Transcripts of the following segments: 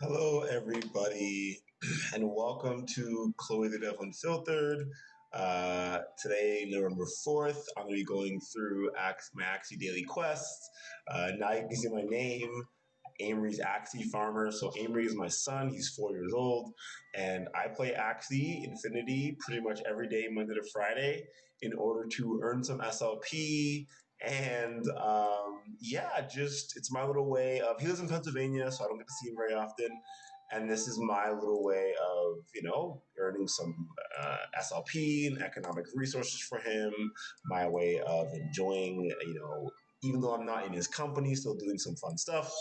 Hello, everybody, and welcome to Chloe the Dev Unfiltered. Today, November 4th, I'm going to be going through my Axie daily quests. Now you can see my name, Amory's Axie Farmer. So, Amory is my son, he's 4 years old, and I play Axie Infinity pretty much every day, Monday to Friday, in order to earn some SLP. And yeah, just it's my little way of. He lives in Pennsylvania, so I don't get to see him very often. And this is my little way of, earning some SLP and economic resources for him. My way of enjoying, even though I'm not in his company, still doing some fun stuff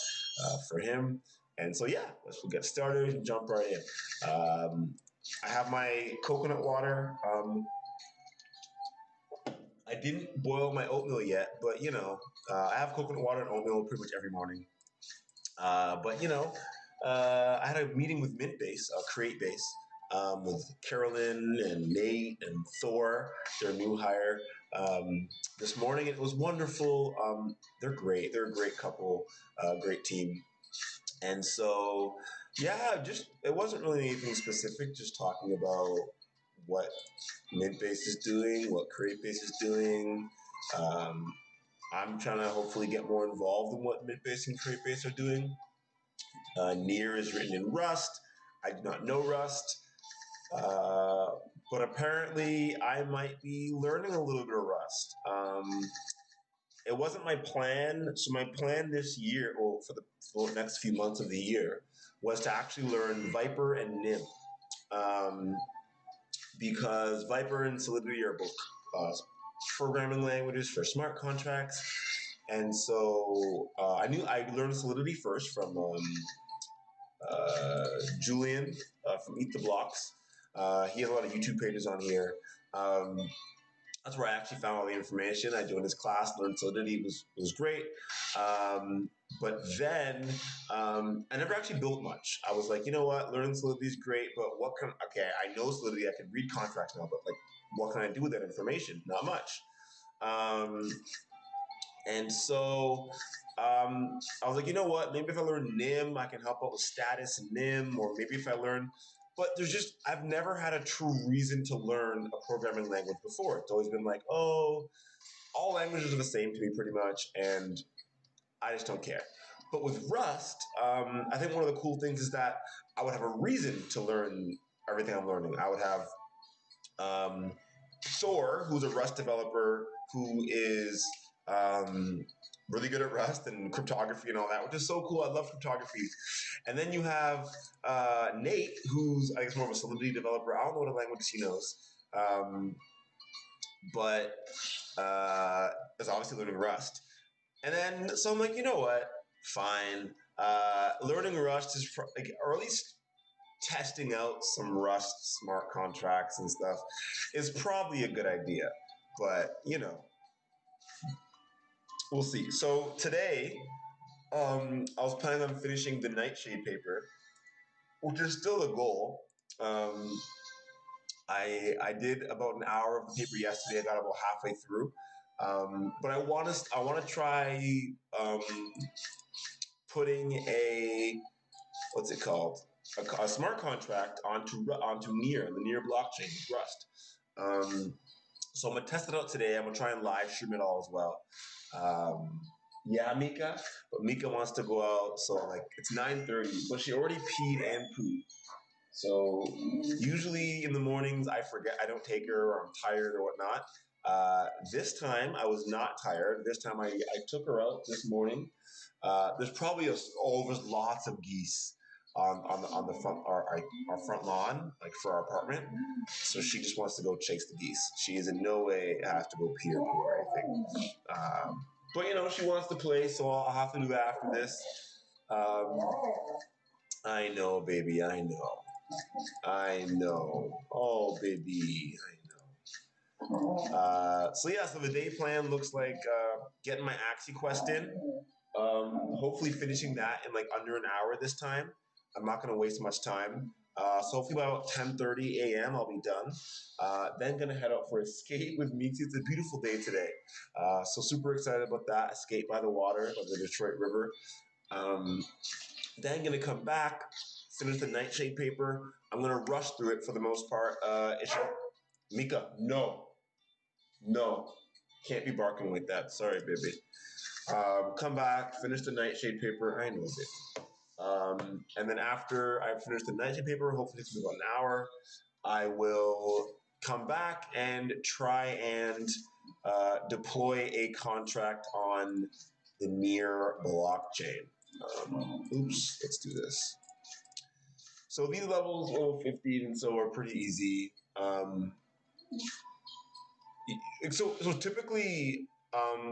for him. And so, yeah, let's get started and jump right in. I have my coconut water. I didn't boil my oatmeal yet, but I have coconut water and oatmeal pretty much every morning. I had a meeting with Mint Base, Create Base, with Carolyn and Nate and Thor, their new hire, this morning. It was wonderful. They're great. They're a great couple, great team. And so, yeah, just it wasn't really anything specific. Just talking about what Mint Base is doing, what Create Base is doing. Um, I'm trying to hopefully get more involved in what Mint Base and Create Base are doing. Near is written in Rust. I do not know Rust, but apparently I might be learning a little bit of Rust. It wasn't my plan. So my plan this year, well, for the next few months of the year, was to actually learn Viper and Nim, um, because Viper and Solidity are both programming languages for smart contracts. And so I learned Solidity first from Julian from Eat the Blocks. He has a lot of YouTube pages on here. That's where I actually found all the information. I joined his class, learned Solidity. It was great. But then I never actually built much. I was like, you know what, learning Solidity is great, but okay, I know Solidity, I can read contracts now, but like, what can I do with that information? Not much. Um, and so I was like, you know what? Maybe if I learn NIM, I can help out with status in NIM, or maybe if I learn. But I've never had a true reason to learn a programming language before. It's always been like, oh, all languages are the same to me pretty much, and I just don't care. But with Rust, I think one of the cool things is that I would have a reason to learn everything I'm learning. I would have Thor, who's a Rust developer who is really good at Rust and cryptography and all that, which is so cool. I love cryptography. And then you have Nate, who's, I guess, more of a Solidity developer. I don't know what languages he knows, but is obviously learning Rust. And then, so I'm like, you know what? Fine. Learning Rust is, or at least testing out some Rust smart contracts and stuff is probably a good idea. But, we'll see. So today, I was planning on finishing the Nightshade paper, which is still a goal. I did about an hour of the paper yesterday. I got about halfway through, but I want to try putting a what's it called, a smart contract onto the Near blockchain with Rust. So I'm gonna test it out today. I'm gonna try and live stream it all as well. Um, yeah, Mika, but Mika wants to go out, so like it's 9:30, but she already peed and pooed. So usually in the mornings I forget, I don't take her, or I'm tired or whatnot. This time I was not tired. This time I took her out this morning. There's probably there's lots of geese on the front our front lawn, like for our apartment. So she just wants to go chase the geese. She is in no way has to go pee or poo or anything. But she wants to play, so I'll have to do that after this. I know, baby. I know. I know. Oh, baby. I know. So yeah, so the day plan looks like getting my Axie quest in. Hopefully finishing that in like under an hour this time. I'm not going to waste much time. So hopefully by about 10:30 a.m. I'll be done. Then gonna head out for a skate with Meeksy. It's a beautiful day today. So super excited about that. A skate by the water, by the Detroit River. Um, Then gonna come back, finish the nightshade paper. I'm gonna rush through it for the most part. Mika, no, no, can't be barking like that. Sorry, baby. Come back, finish the nightshade paper. I know it. And then after I finish the nightshade paper, hopefully it's about an hour, I will come back and try and deploy a contract on the near blockchain. Oops, let's do this. So these levels, level 15, and so are pretty easy. So typically,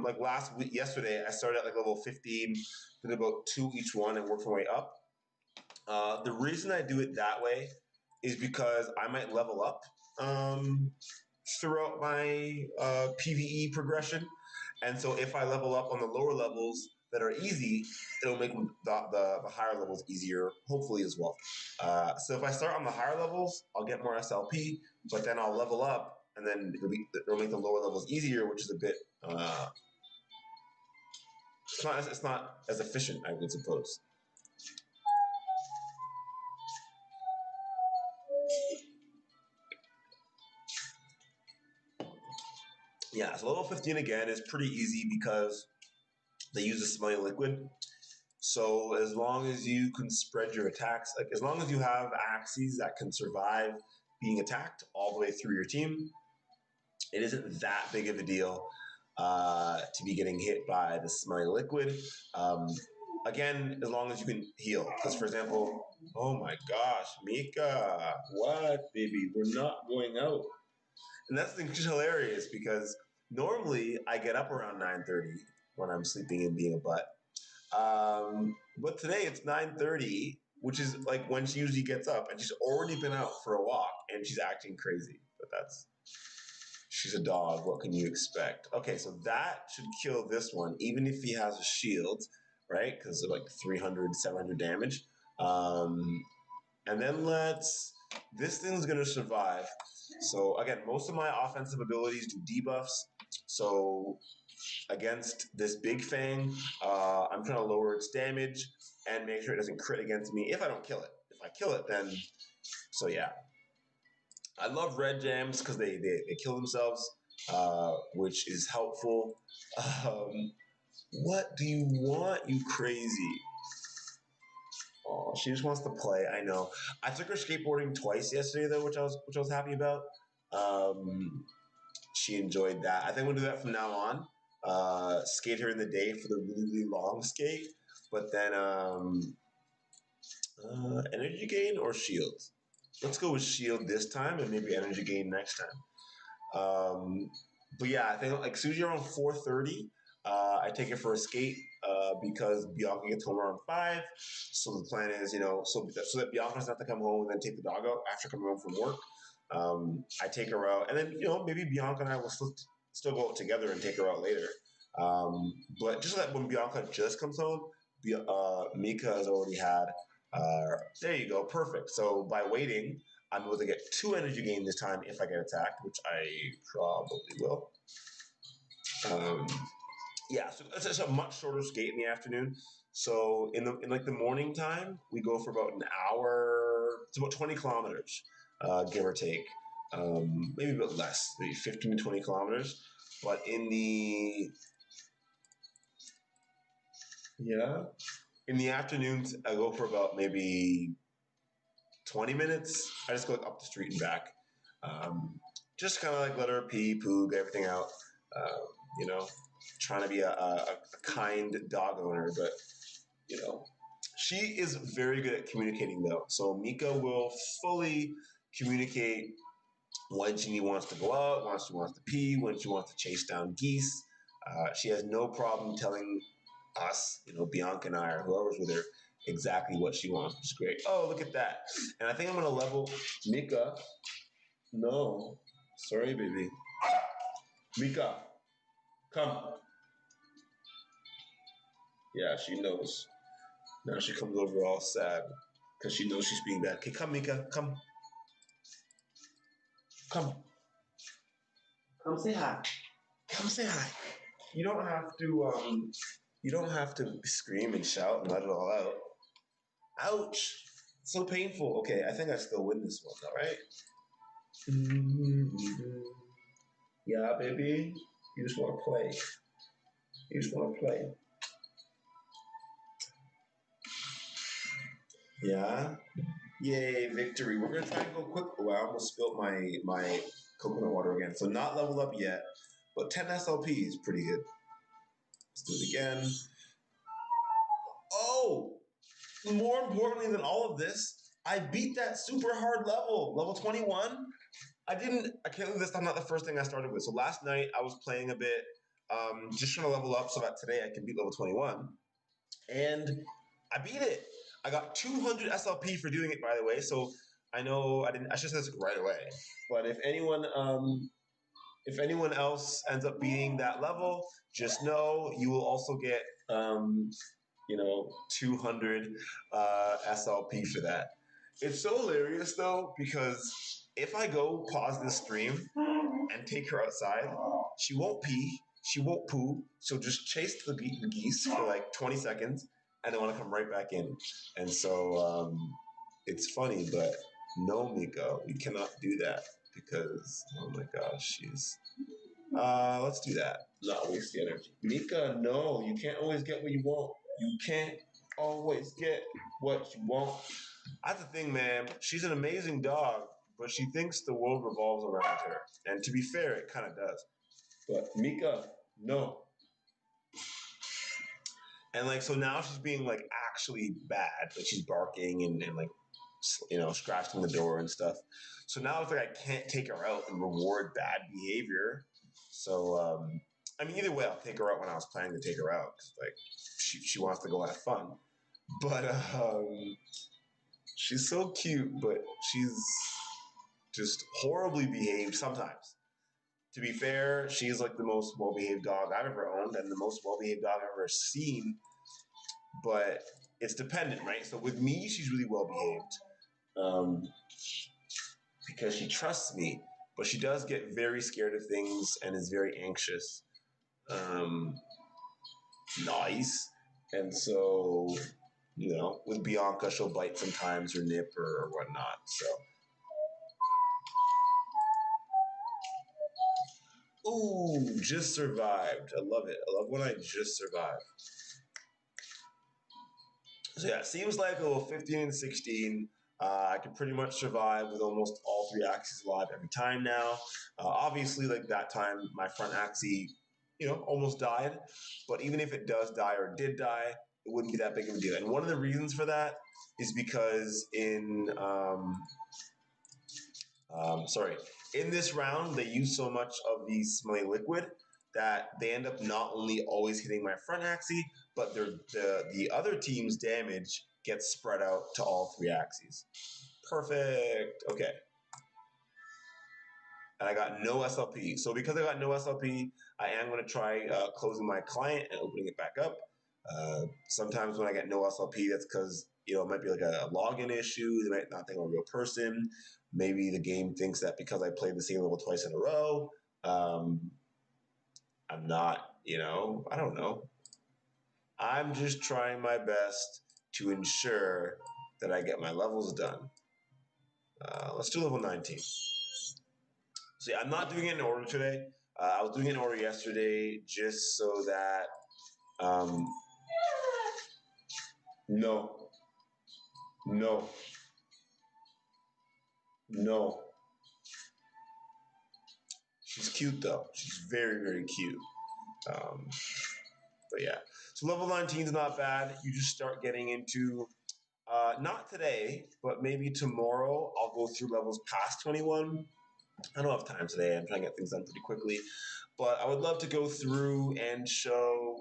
like last week, yesterday, I started at like level 15, did about 2 each one, and worked my way up. The reason I do it that way is because I might level up throughout my PVE progression, and so if I level up on the lower levels that are easy, it'll make the higher levels easier, hopefully as well. So if I start on the higher levels, I'll get more SLP, but then I'll level up, and then it'll make the lower levels easier, which is a bit. It's not as efficient, I would suppose. Yeah, so level 15 again is pretty easy because they use a smelly liquid. So as long as you can spread your attacks, like as long as you have Axies that can survive being attacked all the way through your team, it isn't that big of a deal to be getting hit by the smelly liquid. Again, as long as you can heal. Because for example, oh my gosh, Mika, what, baby? We're not going out. And that's the thing, which is hilarious because normally I get up around 9:30 when I'm sleeping and being a butt. But today it's 9:30, which is like when she usually gets up, and she's already been out for a walk and she's acting crazy. But she's a dog. What can you expect? Okay, so that should kill this one, even if he has a shield, right? Because of like 300, 700 damage. And then this thing's gonna survive. So again, most of my offensive abilities do debuffs. So against this big fang, I'm trying to lower its damage and make sure it doesn't crit against me if I don't kill it. If I kill it, then so yeah. I love red jams because they kill themselves, which is helpful. What do you want, you crazy? Oh, she just wants to play. I know. I took her skateboarding twice yesterday though, which I was happy about. She enjoyed that. I think we'll do that from now on. Skate her in the day for the really, really long skate, but then energy gain or shield. Let's go with shield this time, and maybe energy gain next time. But yeah, I think like Suji around 4:30. I take it for a skate because Bianca gets home around 5. So the plan is, so that Bianca doesn't have to come home and then take the dog out after coming home from work. I take her out, and then maybe Bianca and I will still go out together and take her out later. But just so that when Bianca just comes home, Mika has already had. There you go, perfect. So by waiting, I'm able to get 2 energy gain this time if I get attacked, which I probably will. Yeah, so it's a much shorter skate in the afternoon. So in like the morning time, we go for about an hour. It's about 20 kilometers, give or take. Maybe a bit less, maybe 15 to 20 kilometers. But in the afternoons, I go for about maybe 20 minutes. I just go up the street and back. Just kind of like let her pee, poop, everything out. You know, trying to be a kind dog owner, but she is very good at communicating though. So Mika will fully communicate when she wants to go out, when she wants to pee, when she wants to chase down geese. She has no problem telling us, Bianca and I or whoever's with her, exactly what she wants, which is great. Oh, look at that. And I think I'm going to level Mika. No. Sorry, baby. Mika, come. Yeah, she knows. Now she comes over all sad because she knows she's being bad. Okay, come, Mika. Come. Come. Come say hi. Come say hi. You don't have to scream and shout and let it all out. Ouch. So painful. Okay, I think I still win this one, all right? Mm-hmm. Yeah, baby. You just want to play. You just want to play. Yeah. Yay, victory. We're going to try and go quick. Oh, I almost spilled my coconut water again. So not level up yet, but 10 SLP is pretty good. Let's do it again. Oh, more importantly than all of this, I beat that super hard level 21. I can't believe that's not the first thing I started with. So last night I was playing a bit, just trying to level up so that today I can beat level 21. And I beat it. I got 200 SLP for doing it, by the way. So I know I should say this right away. But if anyone else ends up beating that level, just know you will also get, 200 SLP for that. It's so hilarious though, because if I go pause this stream and take her outside, she won't pee, she won't poo, she'll just chase the geese for like 20 seconds and then want to come right back in. And so it's funny, but no, Mika, we cannot do that because, oh my gosh, she's let's do that. Not waste the energy. Mika, no, you can't always get what you want. You can't always get what you want. That's the thing, man. She's an amazing dog, but she thinks the world revolves around her. And to be fair, it kind of does. But Mika, no. And like, so now she's being like actually bad. Like she's barking and like, scratching the door and stuff. So now it's like I can't take her out and reward bad behavior. So, I mean, either way, I'll take her out when I was planning to take her out. Cause like she wants to go have fun. But she's so cute, but she's just horribly behaved sometimes. To be fair, she's like the most well-behaved dog I've ever owned and the most well-behaved dog I've ever seen. But it's dependent, right? So with me, she's really well-behaved because she trusts me. But she does get very scared of things and is very anxious. Um, nice. And so, with Bianca, she'll bite sometimes or nip or whatnot. So ooh, just survived. I love it. I love when I just survive. So yeah, seems like a little 15 and 16. I can pretty much survive with almost all three axes alive every time now. Obviously, like that time, my front axis, almost died. But even if it does die or did die, it wouldn't be that big of a deal. And one of the reasons for that is because in this round, they use so much of the smelly liquid that they end up not only always hitting my front axis, but the other team's damage gets spread out to all three axes. Perfect. Okay. And I got no SLP. So because I got no SLP, I am going to try closing my client and opening it back up. Sometimes when I get no SLP, that's because it might be like a login issue. They might not think I'm a real person. Maybe the game thinks that because I played the same level twice in a row, I'm not. I don't know. I'm just trying my best to ensure that I get my levels done. Let's do level 19. See, I'm not doing it in order today. I was doing it in order yesterday just so that no. No. No. She's cute though. She's very, very cute. But yeah. So level 19 is not bad. You just start getting into, not today, but maybe tomorrow I'll go through levels past 21. I don't have time today. I'm trying to get things done pretty quickly. But I would love to go through and show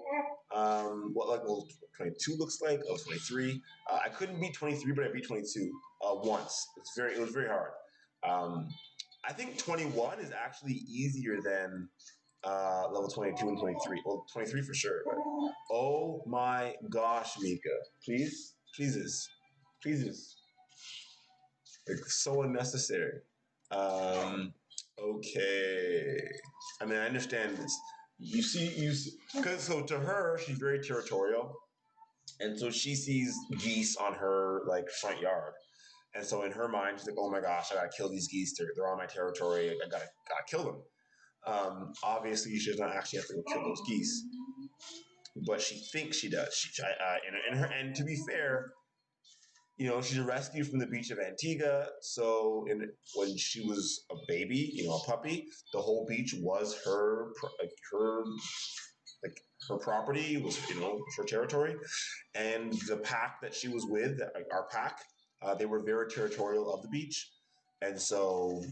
what level 22 looks like. Oh, 23. I couldn't beat 23, but I beat 22 once. It was very hard. I think 21 is actually easier than level 22 and 23. Well, 23 for sure. But oh my gosh, Mika. Please? Pleases. Like, so unnecessary. Okay. I mean, I understand this. Because so to her, she's very territorial. And so she sees geese on her like front yard. And so in her mind, she's like, "Oh my gosh, I gotta kill these geese. They're on my territory. I gotta kill them." Obviously, she does not actually have to go kill those geese, but she thinks she does. And to be fair, she's a rescue from the beach of Antigua. So when she was a baby, a puppy, the whole beach was her property, was her territory, and the pack that she was with, our pack, they were very territorial of the beach, and so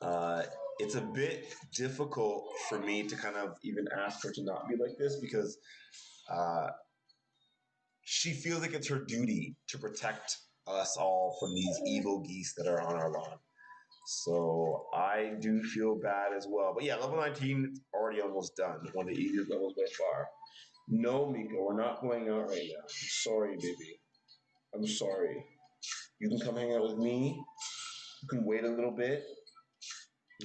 uh, it's a bit difficult for me to kind of even ask her to not be like this because uh, she feels like it's her duty to protect us all from these evil geese that are on our lawn. So I do feel bad as well. But yeah, level 19 is already almost done. One of the easiest levels by far. No, Mika, we're not going out right now. I'm sorry, baby. I'm sorry. You can come hang out with me. You can wait a little bit.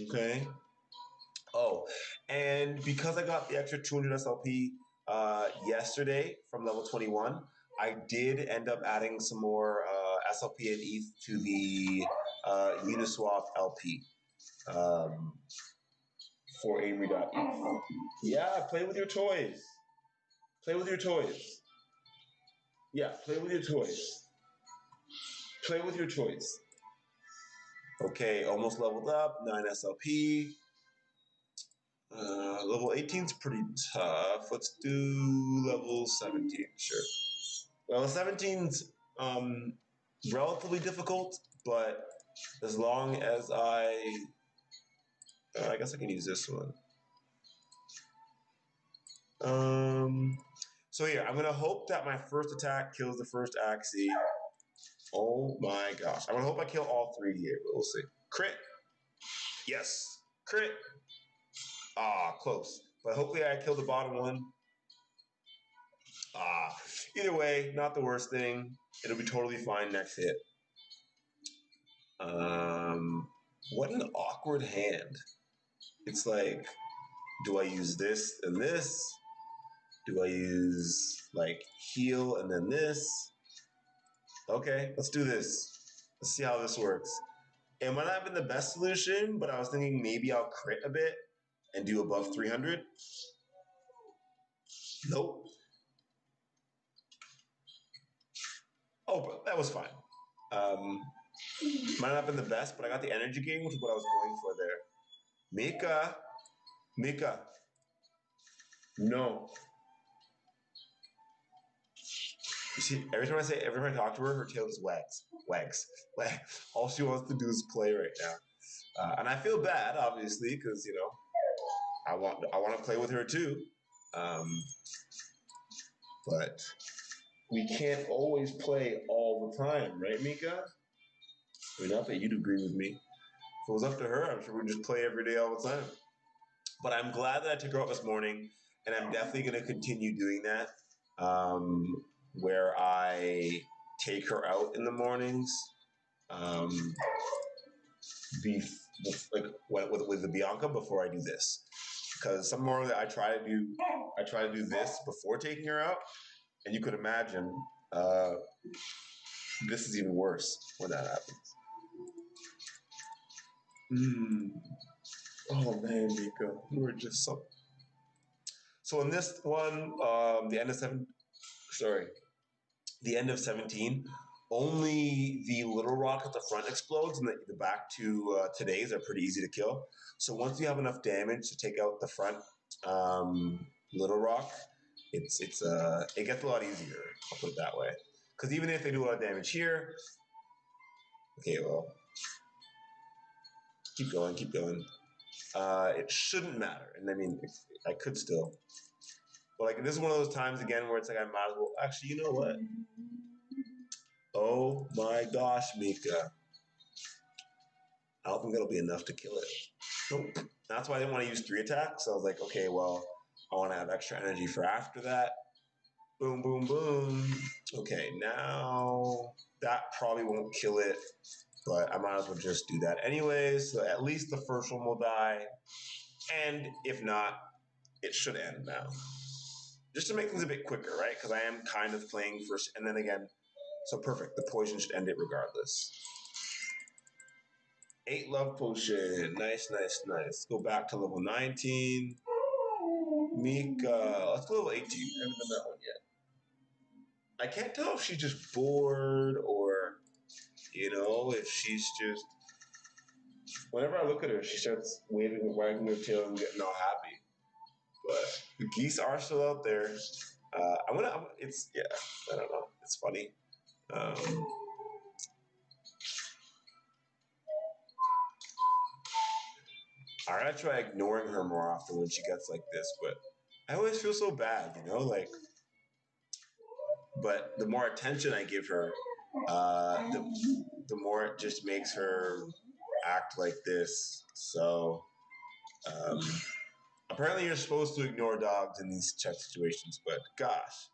Okay? Oh, and because I got the extra 200 SLP yesterday from level 21, I did end up adding some more SLP and ETH to the Uniswap LP for Amory.eth. Yeah, play with your toys. Play with your toys. Yeah, play with your toys. Play with your toys. Okay, almost leveled up, 9 SLP. Level 18 is pretty tough. Let's do level 17, sure. Level 17's relatively difficult, but as long as I guess I can use this one. So here, I'm gonna hope that my first attack kills the first Axie. Oh my gosh. I'm gonna hope I kill all three here, but we'll see. Crit. Yes. Crit. Close. But hopefully I kill the bottom one. Either way, not the worst thing. It'll be totally fine next hit. What an awkward hand. It's like, do I use this and this? Do I use like heal and then this? Okay, let's do this. Let's see how this works. It might not have been the best solution, but I was thinking maybe I'll crit a bit and do above 300. Nope. Oh, but that was fine. Might not have been the best, but I got the energy gain, which is what I was going for there. Mika, no. You see, every time I talk to her, her tail just wags. Like, all she wants to do is play right now. And I feel bad, obviously, because, I want to play with her too. But we can't always play all the time, right, Mika? I mean, not that you'd agree with me. If it was up to her, I'm sure we'd just play every day all the time. But I'm glad that I took her out this morning, and I'm definitely going to continue doing that, where I take her out in the mornings, with the Bianca before I do this, because some mornings I try to do this before taking her out, and you could imagine this is even worse when that happens. Oh man, Nico, you were just so. So in this one, the end of 17, only the little rock at the front explodes, and the back two today's are pretty easy to kill. So once you have enough damage to take out the front little rock, it gets a lot easier. I'll put it that way. Because even if they do a lot of damage here, okay, well, keep going. It shouldn't matter, and I mean, I could still. But like, this is one of those times again where it's like I might as well. Actually, you know what? Oh my gosh, Mika. I don't think that'll be enough to kill it. Nope. That's why I didn't want to use 3 attacks. So I was like, okay, well, I want to have extra energy for after that. Boom, boom, boom. Okay, now that probably won't kill it, but I might as well just do that anyways. So at least the first one will die. And if not, it should end now. just to make things a bit quicker, right? Because I am kind of playing first, and then again, so perfect. The poison should end it regardless. 8 love potion. Nice, nice, nice. Go back to level 19. Mika. Let's go level 18. I haven't done that one yet. I can't tell if she's just bored or, if she's just. Whenever I look at her, she starts waving and wagging her tail and getting all happy. But the geese are still out there. I don't know. It's funny. I gotta try ignoring her more often when she gets like this, but I always feel so bad, but the more attention I give her, the more it just makes her act like this. So, apparently you're supposed to ignore dogs in these check situations, but gosh,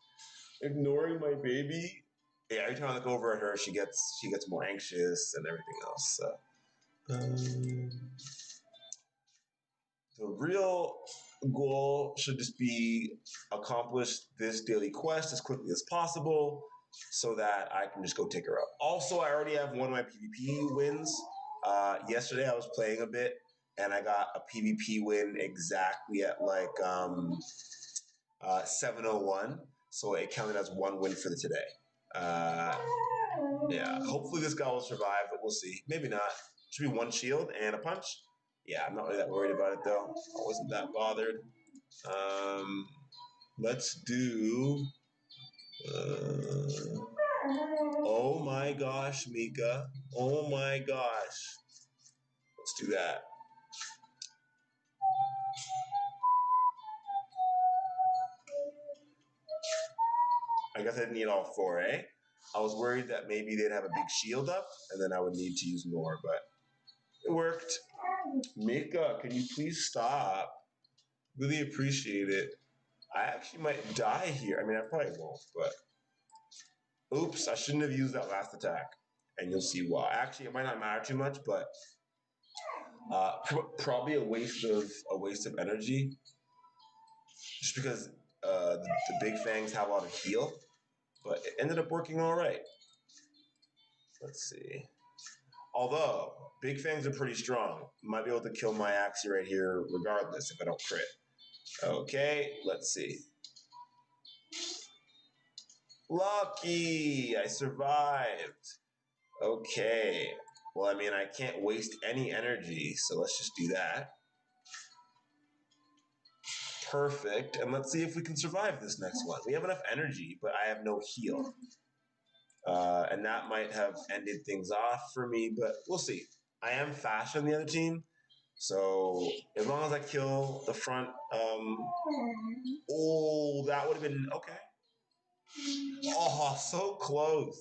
ignoring my baby. Yeah, every time I look over at her, she gets more anxious and everything else. So, the real goal should just be accomplish this daily quest as quickly as possible so that I can just go take her out. Also, I already have one of my PvP wins. Yesterday I was playing a bit and I got a PvP win exactly at like 7:01. So it counted as one win for the today. Yeah, hopefully this guy will survive, but we'll see. Maybe not. Should be one shield and a punch. Yeah, I'm not really that worried about it though. I wasn't that bothered. Let's do. Oh my gosh, Mika. Oh my gosh. Let's do that. I guess I didn't need all 4, eh? I was worried that maybe they'd have a big shield up and then I would need to use more, but it worked. Mika, can you please stop? Really appreciate it. I actually might die here. I mean, I probably won't, but oops, I shouldn't have used that last attack. And you'll see why. Actually, it might not matter too much, but probably a waste of energy. Just because the big fangs have a lot of heal, but it ended up working all right. Let's see. Although big fangs are pretty strong, might be able to kill my Axie right here, regardless if I don't crit. Okay, let's see. Lucky, I survived. Okay. Well, I mean, I can't waste any energy, so let's just do that. Perfect. And let's see if we can survive this next one. We have enough energy, but I have no heal. And that might have ended things off for me, but we'll see. I am faster than the other team, so as long as I kill the front, that would have been okay. Oh, so close.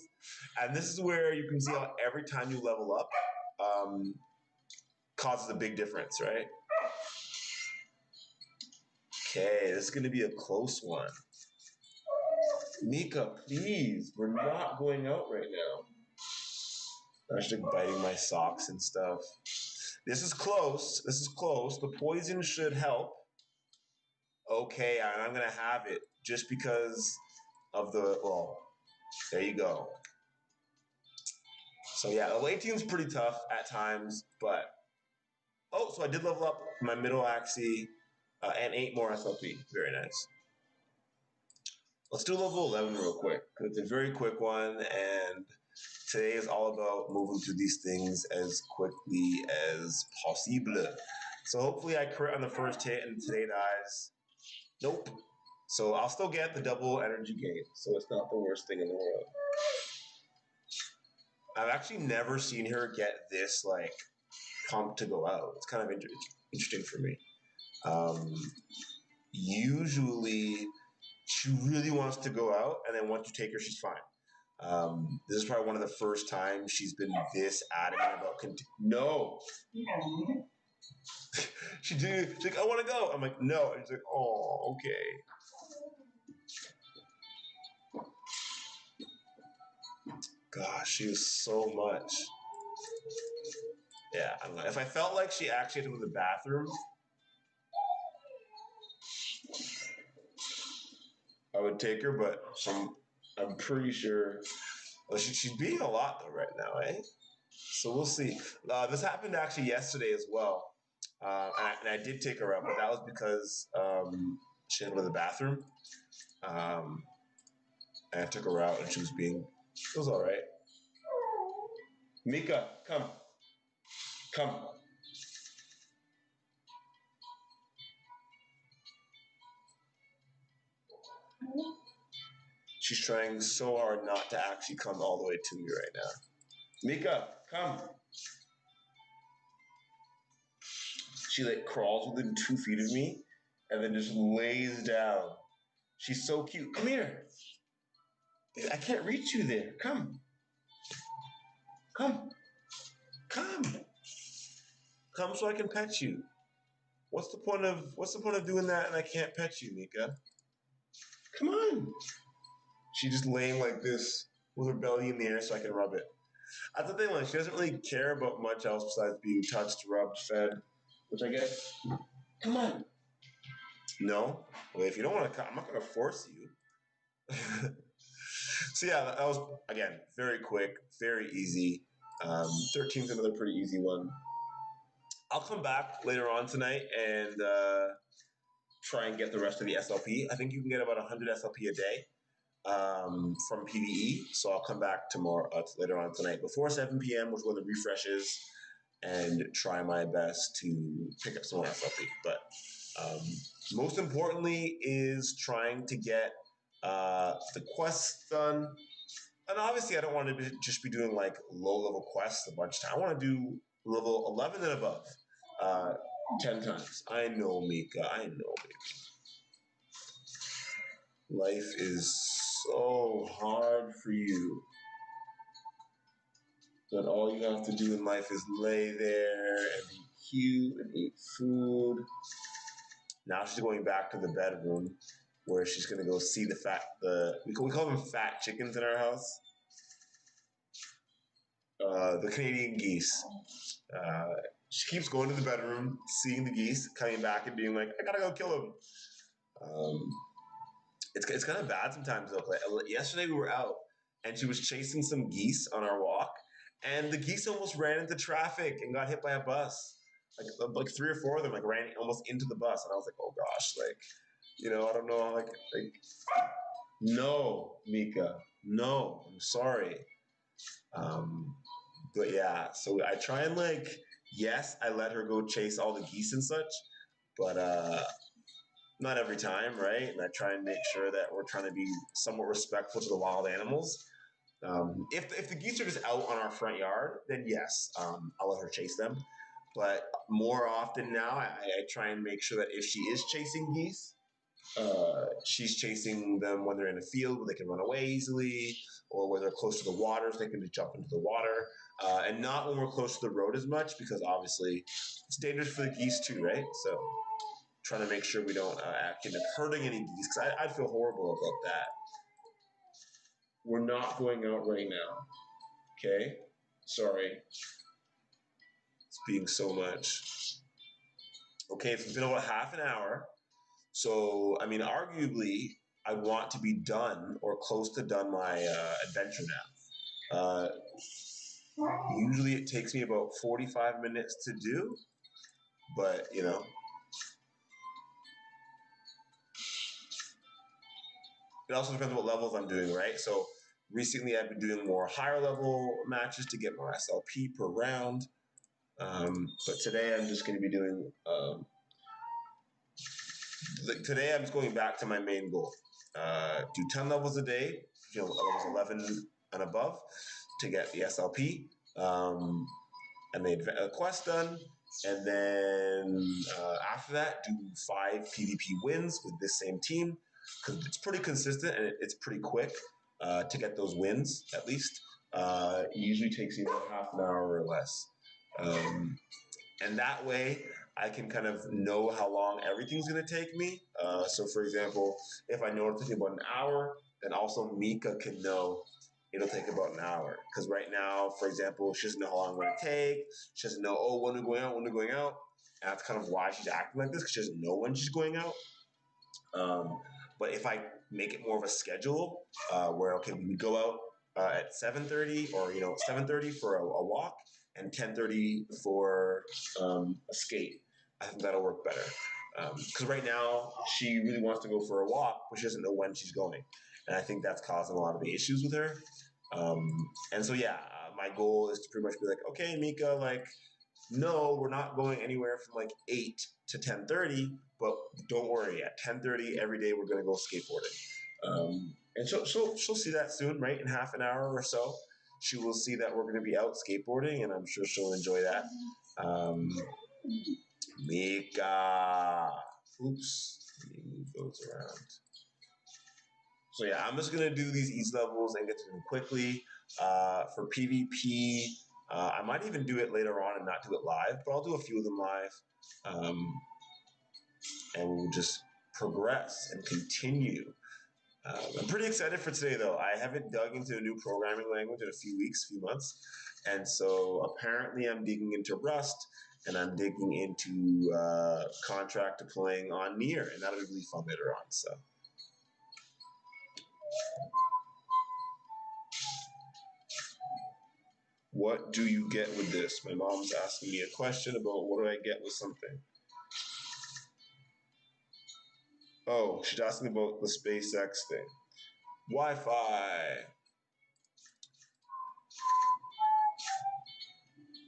And this is where you can see how every time you level up, causes a big difference, right? Okay, this is going to be a close one. Mika, please, we're not going out right now. I'm actually biting my socks and stuff. This is close. This is close. The poison should help. Okay, I'm going to have it just because of there you go. So yeah, level 18 is pretty tough at times, but so I did level up my middle Axie and 8 more SLP. Very nice. Let's do level 11 real quick because it's a very quick one, and today is all about moving through these things as quickly as possible. So hopefully I crit on the first hit and today dies. Nope. So I'll still get the double energy gain, so it's not the worst thing in the world. I've actually never seen her get this pumped to go out. It's kind of interesting for me. Usually she really wants to go out, and then once you take her, she's fine. This is probably one of the first times she's been this adamant about no. She's like, I want to go. I'm like, no. And she's like, oh, okay. Gosh, she was so much. Yeah, I don't know. If I felt like she actually had to go to the bathroom, I would take her, but I'm pretty sure she's being a lot though right now, eh? So we'll see. This happened actually yesterday as well, and I did take her out, but that was because she had to go to the bathroom, um, and I took her out, and she was being. It was all right. Mika, come, come. She's trying so hard not to actually come all the way to me right now. Mika, come. She like crawls within 2 feet of me, and then just lays down. She's so cute. Come here. I can't reach you there. Come, come, come, come, so I can pet you. What's the point of doing that and I can't pet you, Mika? Come on. She's just laying like this with her belly in the air so I can rub it. That's the thing, like she doesn't really care about much else besides being touched, rubbed, fed, which I guess. Come on. No. Well, if you don't want to come, I'm not going to force you. So yeah, that was again very quick, very easy. 13's another pretty easy one. I'll come back later on tonight and try and get the rest of the SLP. I think you can get about 100 SLP a day from PVE. So I'll come back tomorrow later on tonight before 7 p.m., which is when the refresh is, and try my best to pick up some more SLP. But most importantly is trying to get the quests done. And obviously, I don't want to just be doing like low-level quests a bunch of time. I want to do level 11 and above 10 times. I know, Mika. I know, baby. Life is so hard for you that all you have to do in life is lay there and be cute and eat food. Now she's going back to the bedroom where she's going to go see we call them fat chickens in our house. The Canadian geese. She keeps going to the bedroom, seeing the geese, coming back and being like, I gotta go kill them. It's kind of bad sometimes though. Yesterday we were out and she was chasing some geese on our walk, and the geese almost ran into traffic and got hit by a bus. Like 3 or 4 of them like ran almost into the bus, and I was like, oh gosh, I don't know, like no, Mika, no, I'm sorry. But yeah, so I try and yes, I let her go chase all the geese and such, but not every time, right? And I try and make sure that we're trying to be somewhat respectful to the wild animals. If the geese are just out on our front yard, then yes, I'll let her chase them. But more often now, I try and make sure that if she is chasing geese, she's chasing them when they're in a field where they can run away easily, or where they're close to the water so they can just jump into the water, and not when we're close to the road as much, because obviously it's dangerous for the geese too, right? So trying to make sure we don't end up hurting any geese, because I'd feel horrible about that. We're not going out right now, okay? Sorry. It's being so much. Okay, it's been about half an hour. So, I mean, arguably, I want to be done or close to done my adventure now. Usually it takes me about 45 minutes to do, but, it also depends on what levels I'm doing, right? So recently I've been doing more higher level matches to get more SLP per round. But today I'm just going to be doing today I'm just going back to my main goal. Do 10 levels a day, levels 11 and above to get the SLP, and the quest done. And then after that, do 5 PvP wins with this same team, because it's pretty consistent and it's pretty quick to get those wins, at least. It usually takes you about half an hour or less. And that way, I can kind of know how long everything's going to take me. So, for example, if I know it'll take about an hour, then also Mika can know it'll take about an hour. Because right now, for example, she doesn't know how long it's going to take. She doesn't know, when we're going out, when we're going out. And that's kind of why she's acting like this, because she doesn't know when she's going out. But if I make it more of a schedule where, okay, we go out at 7:30 or, 7:30 for a walk and 10:30 for a skate. I think that'll work better. Because right now she really wants to go for a walk, but she doesn't know when she's going. And I think that's causing a lot of the issues with her. And so, yeah, my goal is to pretty much be like, okay, Mika, like, no, we're not going anywhere from like 8 to 10:30, but don't worry, at 10:30 every day we're going to go skateboarding. And she'll see that soon, right? In half an hour or so, she will see that we're going to be out skateboarding, and I'm sure she'll enjoy that. Mika, oops, let me move those around. So yeah, I'm just gonna do these ease levels and get to them quickly. For PvP, I might even do it later on and not do it live, but I'll do a few of them live, and we'll just progress and continue. I'm pretty excited for today, though. I haven't dug into a new programming language in a few weeks, few months, and so apparently I'm digging into Rust, and I'm digging into contract deploying on Near, and that'll be really fun later on. So. What do you get with this? My mom's asking me a question about what do I get with something. Oh, she's asking about the SpaceX thing. Wi-Fi.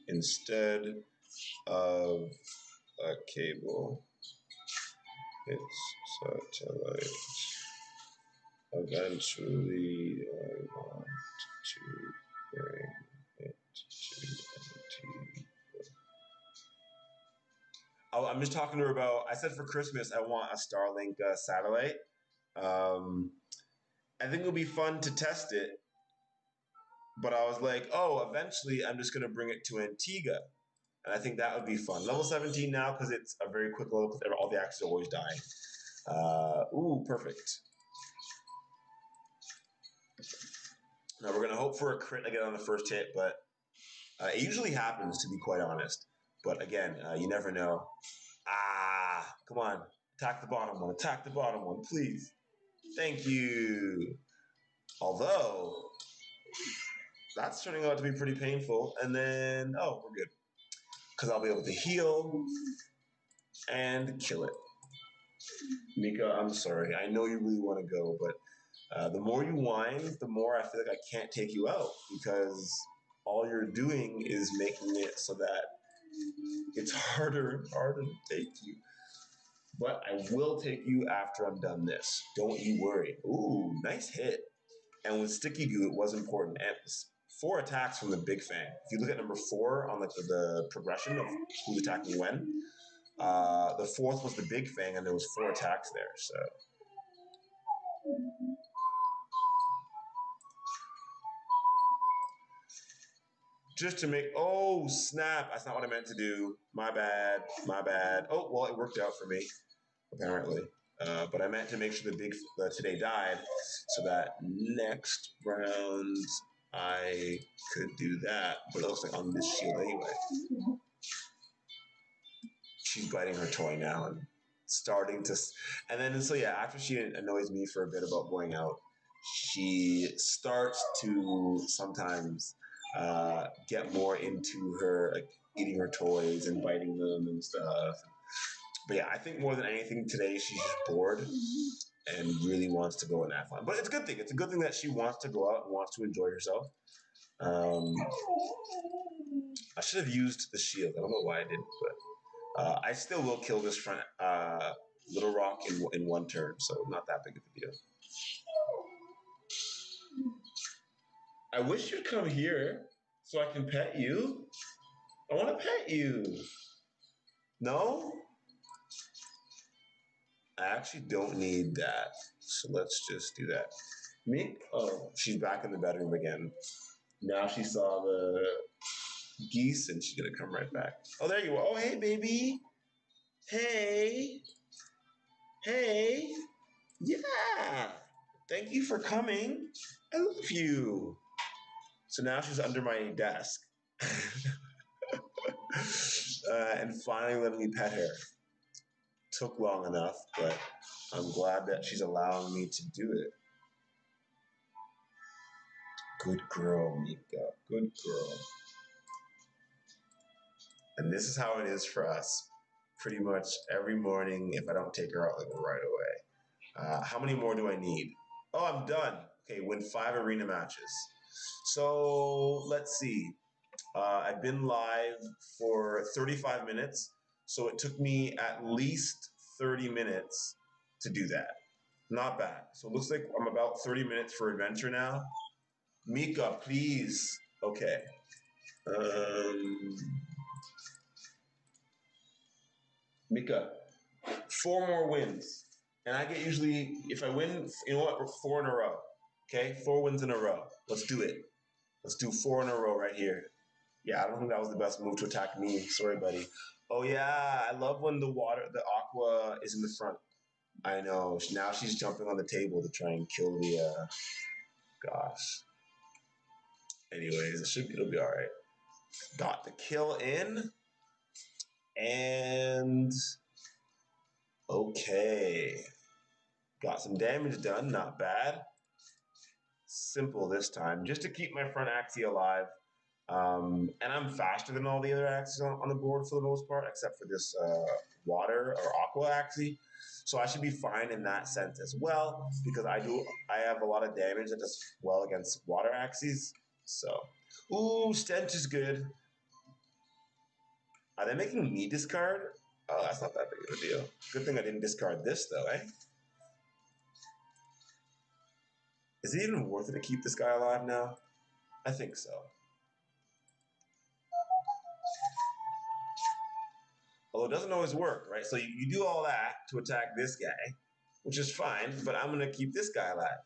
Instead of a cable, it's satellite. Eventually, I want to bring it to NT. Oh, I'm just talking to her about, I said for Christmas, I want a Starlink satellite. I think it'll be fun to test it, but I was like, oh, eventually I'm just going to bring it to Antigua. And I think that would be fun. Level 17 now because it's a very quick level because all the Axies are always dying. Ooh, perfect. Now we're going to hope for a crit again on the first hit, but it usually happens, to be quite honest. But again, you never know. Come on. Attack the bottom one. Attack the bottom one, please. Thank you. Although, that's turning out to be pretty painful. And then, oh, we're good. Because I'll be able to heal and kill it. Mika, I'm sorry. I know you really want to go, but the more you whine, the more I feel like I can't take you out because all you're doing is making it so that it's harder and harder to take you. But I will take you after I'm done this. Don't you worry. Ooh, nice hit. And with Sticky Goo, it was important. And 4 attacks from the Big Fang. If you look at number 4 on the progression of who's attacking when, the 4th was the Big Fang, and there was 4 attacks there. So. Just to make, oh, snap. That's not what I meant to do. My bad. Oh, well, it worked out for me, apparently. But I meant to make sure the today died so that next round I could do that. But it looks like on this shield anyway. She's biting her toy now and starting to, and then so yeah, after she annoys me for a bit about going out, she starts to sometimes get more into her, like eating her toys and biting them and stuff. But yeah, I think more than anything today, she's just bored and really wants to go and have fun. But it's a good thing. It's a good thing that she wants to go out and wants to enjoy herself. I should have used the shield. I don't know why I didn't, but I still will kill this front Little Rock in one turn, so not that big of a deal. I wish you'd come here so I can pet you. I want to pet you. No? I actually don't need that, so let's just do that. Me? Oh, she's back in the bedroom again. Now she saw the geese and she's gonna come right back. Oh, there you are. Oh, hey, baby. Hey. Hey. Yeah. Thank you for coming. I love you. So now she's under my desk. And finally letting me pet her. Took long enough, but I'm glad that she's allowing me to do it. Good girl, Mika. Good girl. And this is how it is for us. Pretty much every morning if I don't take her out like right away. How many more do I need? Oh, I'm done. Okay, win 5 arena matches. So let's see. I've been live for 35 minutes, so it took me at least 30 minutes to do that. Not bad. So it looks like I'm about 30 minutes for adventure now. Mika, please. Okay. Mika, 4 more wins. And I get usually, if I win, you know what, 4 in a row. Okay, 4 wins in a row. Let's do it. Let's do 4 in a row right here. Yeah, I don't think that was the best move to attack me. Sorry, buddy. Oh yeah, I love when the aqua is in the front. I know. Now she's jumping on the table to try and kill the. Gosh. Anyways, it'll be all right. Got the kill in, and okay, got some damage done. Not bad. Simple this time, just to keep my front Axie alive. And I'm faster than all the other Axies on the board for the most part, except for this water or aqua Axie. So I should be fine in that sense as well, because I have a lot of damage that does well against water Axies. So, ooh, Stench is good. Are they making me discard? Oh, that's not that big of a deal. Good thing I didn't discard this though, eh? Is it even worth it to keep this guy alive now? I think so. Although it doesn't always work, right? So you do all that to attack this guy, which is fine, but I'm going to keep this guy alive.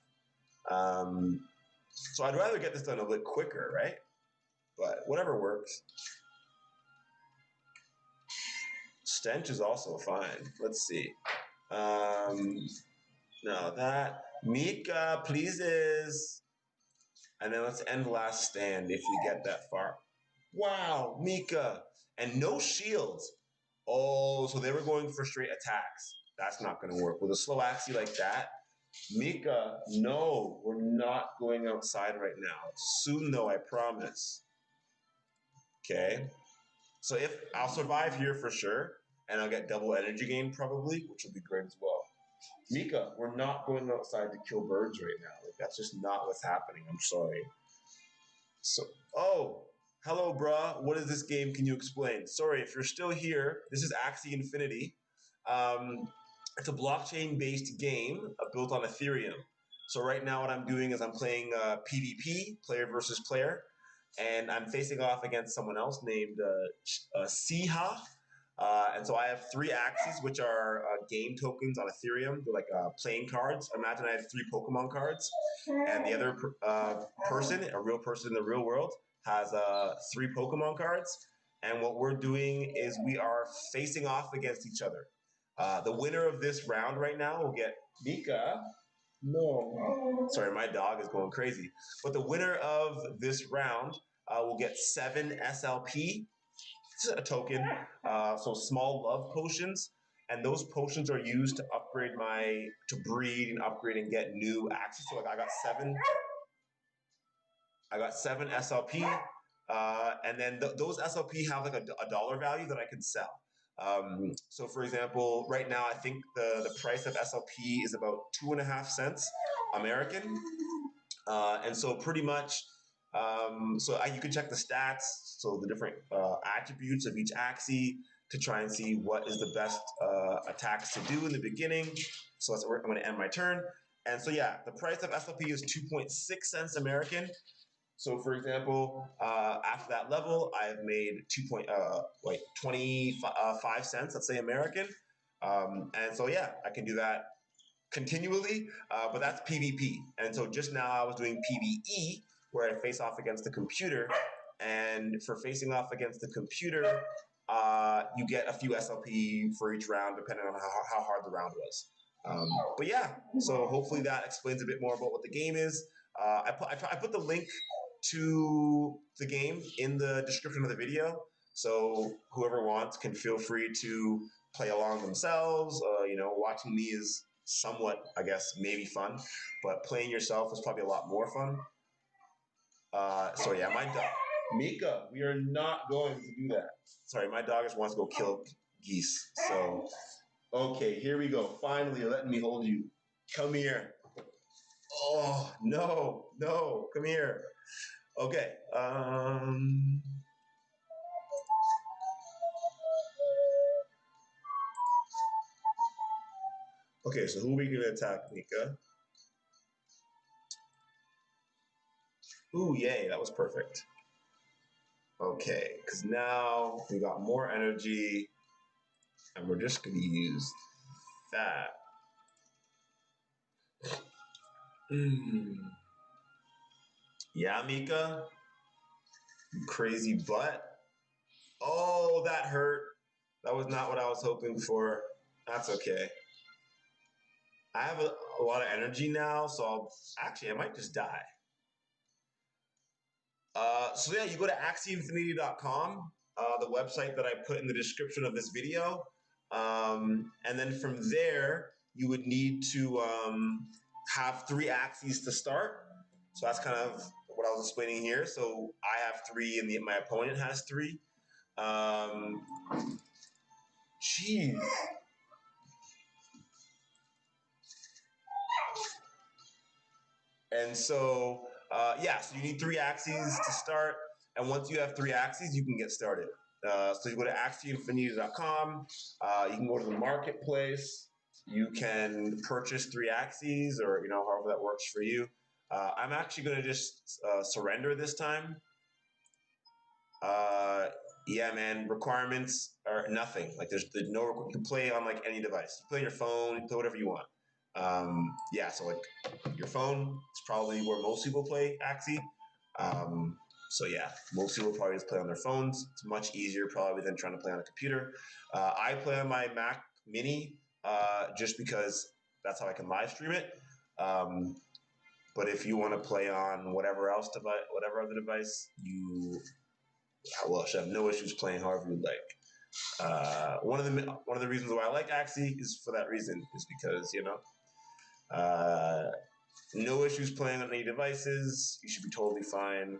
So I'd rather get this done a bit quicker, right? But whatever works. Stench is also fine. Let's see. No, that. Mika, pleases. And then let's end last stand if we get that far. Wow, Mika. And no shields. Oh, so they were going for straight attacks. That's not going to work. With a slow Axie like that, Mika, no, we're not going outside right now. Soon, though, I promise. Okay. So if I'll survive here for sure, and I'll get double energy gain probably, which will be great as well. Mika, we're not going outside to kill birds right now. Like that's just not what's happening. I'm sorry. So, oh, hello, brah. What is this game? Can you explain? Sorry, if you're still here, this is Axie Infinity. Um, it's a blockchain-based game built on Ethereum. So right now what I'm doing is I'm playing PvP, player versus player, and I'm facing off against someone else named Siha. And so I have 3 Axies, which are game tokens on Ethereum. They're like playing cards. Imagine I have 3 Pokemon cards, and the other person, a real person in the real world, has 3 Pokemon cards. And what we're doing is we are facing off against each other. The winner of this round right now will get Mika. No. Sorry, my dog is going crazy. But the winner of this round will get 7 SLP. It's a token. So small love potions. And those potions are used to upgrade to breed and upgrade and get new axes. So like I got 7 SLP. And then those SLP have like a dollar value that I can sell. So for example, right now I think the price of SLP is about 2.5 cents American. And so pretty much, you can check the stats, so the different attributes of each Axie to try and see what is the best attacks to do in the beginning. So that's where I'm going to end my turn. And so yeah, the price of SLP is 2.6 cents American. So for example, after that level, I've made 25 cents, let's say American. And so yeah, I can do that continually, but that's PvP. And so just now I was doing PvE, where I face off against the computer. And for facing off against the computer, you get a few SLP for each round, depending on how hard the round was. But yeah, so hopefully that explains a bit more about what the game is. I put the link to the game in the description of the video, so whoever wants can feel free to play along themselves. Watching me is somewhat, I guess, maybe fun, but playing yourself is probably a lot more fun. So yeah, my dog, Mika, we are not going to do that. Sorry, my dog just wants to go kill geese. So, okay, here we go. Finally, you're letting me hold you. Come here. Oh, no, no, come here. Okay. Okay, so who are we gonna attack, Mika? Ooh, yay, that was perfect. Okay, because now we got more energy, and we're just gonna use that. Mm. Yeah, Mika, you crazy butt. Oh, that hurt. That was not what I was hoping for. That's okay. I have a lot of energy now, so I might just die. So yeah, you go to axieinfinity.com, the website that I put in the description of this video. And then from there, you would need to have 3 axes to start. So that's kind of what I was explaining here. So I have 3 and my opponent has 3. Um, Jeez. And so, yeah, so you need 3 axes to start. And once you have 3 axes, you can get started. So you go to axieinfinity.com. You can go to the marketplace. You can purchase 3 axes, or however that works for you. I'm actually going to just surrender this time. Uh, yeah, man. Requirements are nothing. Like there's no. You can play on like any device. You play on your phone. You play whatever you want. Yeah, so like your phone is probably where most people play Axie. Um, so yeah, most people probably just play on their phones. It's much easier probably than trying to play on a computer. I play on my Mac Mini just because that's how I can live stream it. Um, but if you want to play on whatever other device, you should have no issues playing however you like. One of the reasons why I like Axie is for that reason, is because uh, no issues playing on any devices. You should be totally fine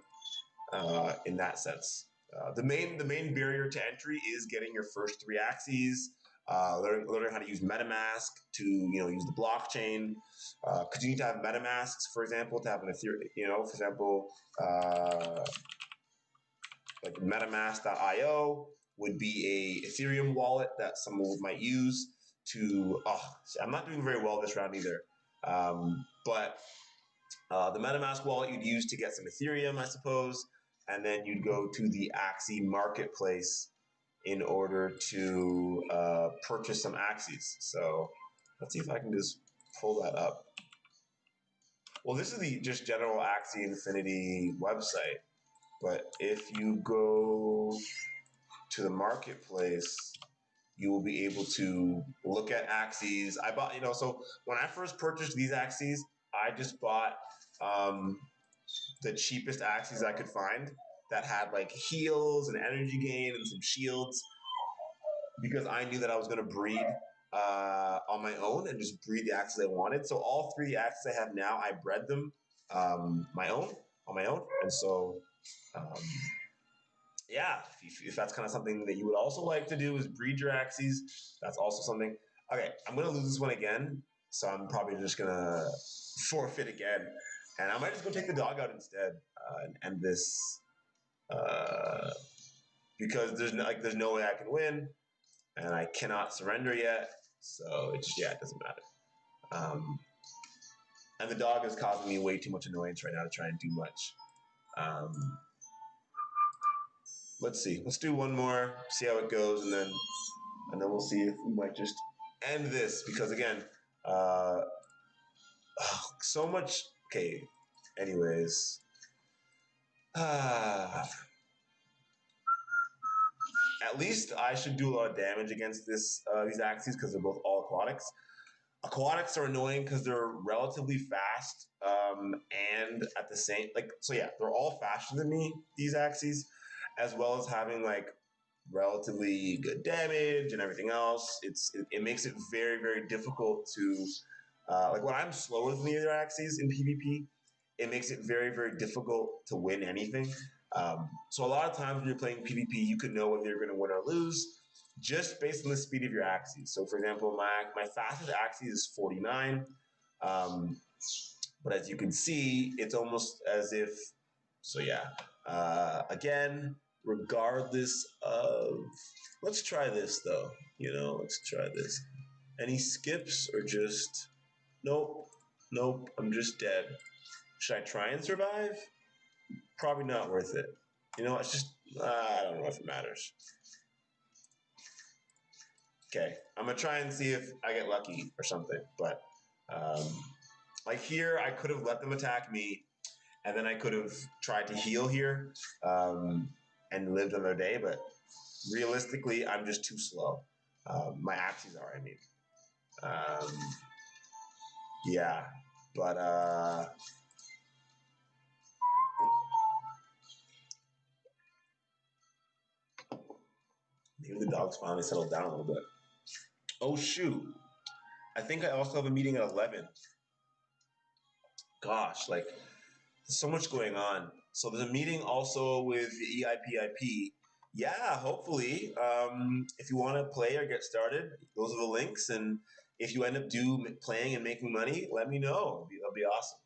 in that sense. The main barrier to entry is getting your first 3 axes. Learning how to use MetaMask to use the blockchain. Because you need to have MetaMasks, for example, to have an Ethereum. For example, like MetaMask.io would be a Ethereum wallet that someone might use to. Oh, I'm not doing very well this round either. But the MetaMask wallet you'd use to get some Ethereum, I suppose, and then you'd go to the Axie marketplace in order to purchase some Axies. So let's see if I can just pull that up. Well, this is the just general Axie Infinity website, but if you go to the marketplace, you will be able to look at Axies. I bought, so when I first purchased these Axies, I just bought the cheapest Axies I could find that had like heals and energy gain and some shields, because I knew that I was going to breed on my own and just breed the Axies I wanted. So all 3 Axies I have now, I bred them on my own, and so um, yeah, if that's kind of something that you would also like to do, is breed your Axies. That's also something. Okay, I'm going to lose this one again, so I'm probably just going to forfeit again. And I might just go take the dog out instead and end this because there's no way I can win, and I cannot surrender yet. So it doesn't matter. And the dog is causing me way too much annoyance right now to try and do much. Um, let's see. Let's do one more, see how it goes, and then we'll see if we might just end this, because again, so much. Okay. Anyways, at least I should do a lot of damage against these Axies because they're both all aquatics. Aquatics are annoying because they're relatively fast, and at the same they're all faster than me, these Axies, as well as having like relatively good damage and everything else. It makes it very, very difficult to Like when I'm slower than the other Axies in PvP, it makes it very, very difficult to win anything. So a lot of times when you're playing PvP, you can know whether you're going to win or lose just based on the speed of your Axies. So for example, my fastest Axie is 49. Um, but as you can see, it's almost as if, so yeah. Again, regardless of, let's try this though. Let's try this. Any skips or just, nope, nope, I'm just dead. Should I try and survive? Probably not worth it. It's just, I don't know if it matters. Okay, I'm gonna try and see if I get lucky or something. But like here, I could have let them attack me, and then I could have tried to heal here and lived another day. But realistically, I'm just too slow. My Axies are, I mean. Yeah, but maybe the dogs finally settled down a little bit. Oh shoot! I think I also have a meeting at 11. Gosh, like there's so much going on. So there's a meeting also with the EIPIP. Yeah, hopefully, if you want to play or get started, those are the links. And if you end up playing and making money, let me know. That'll be awesome.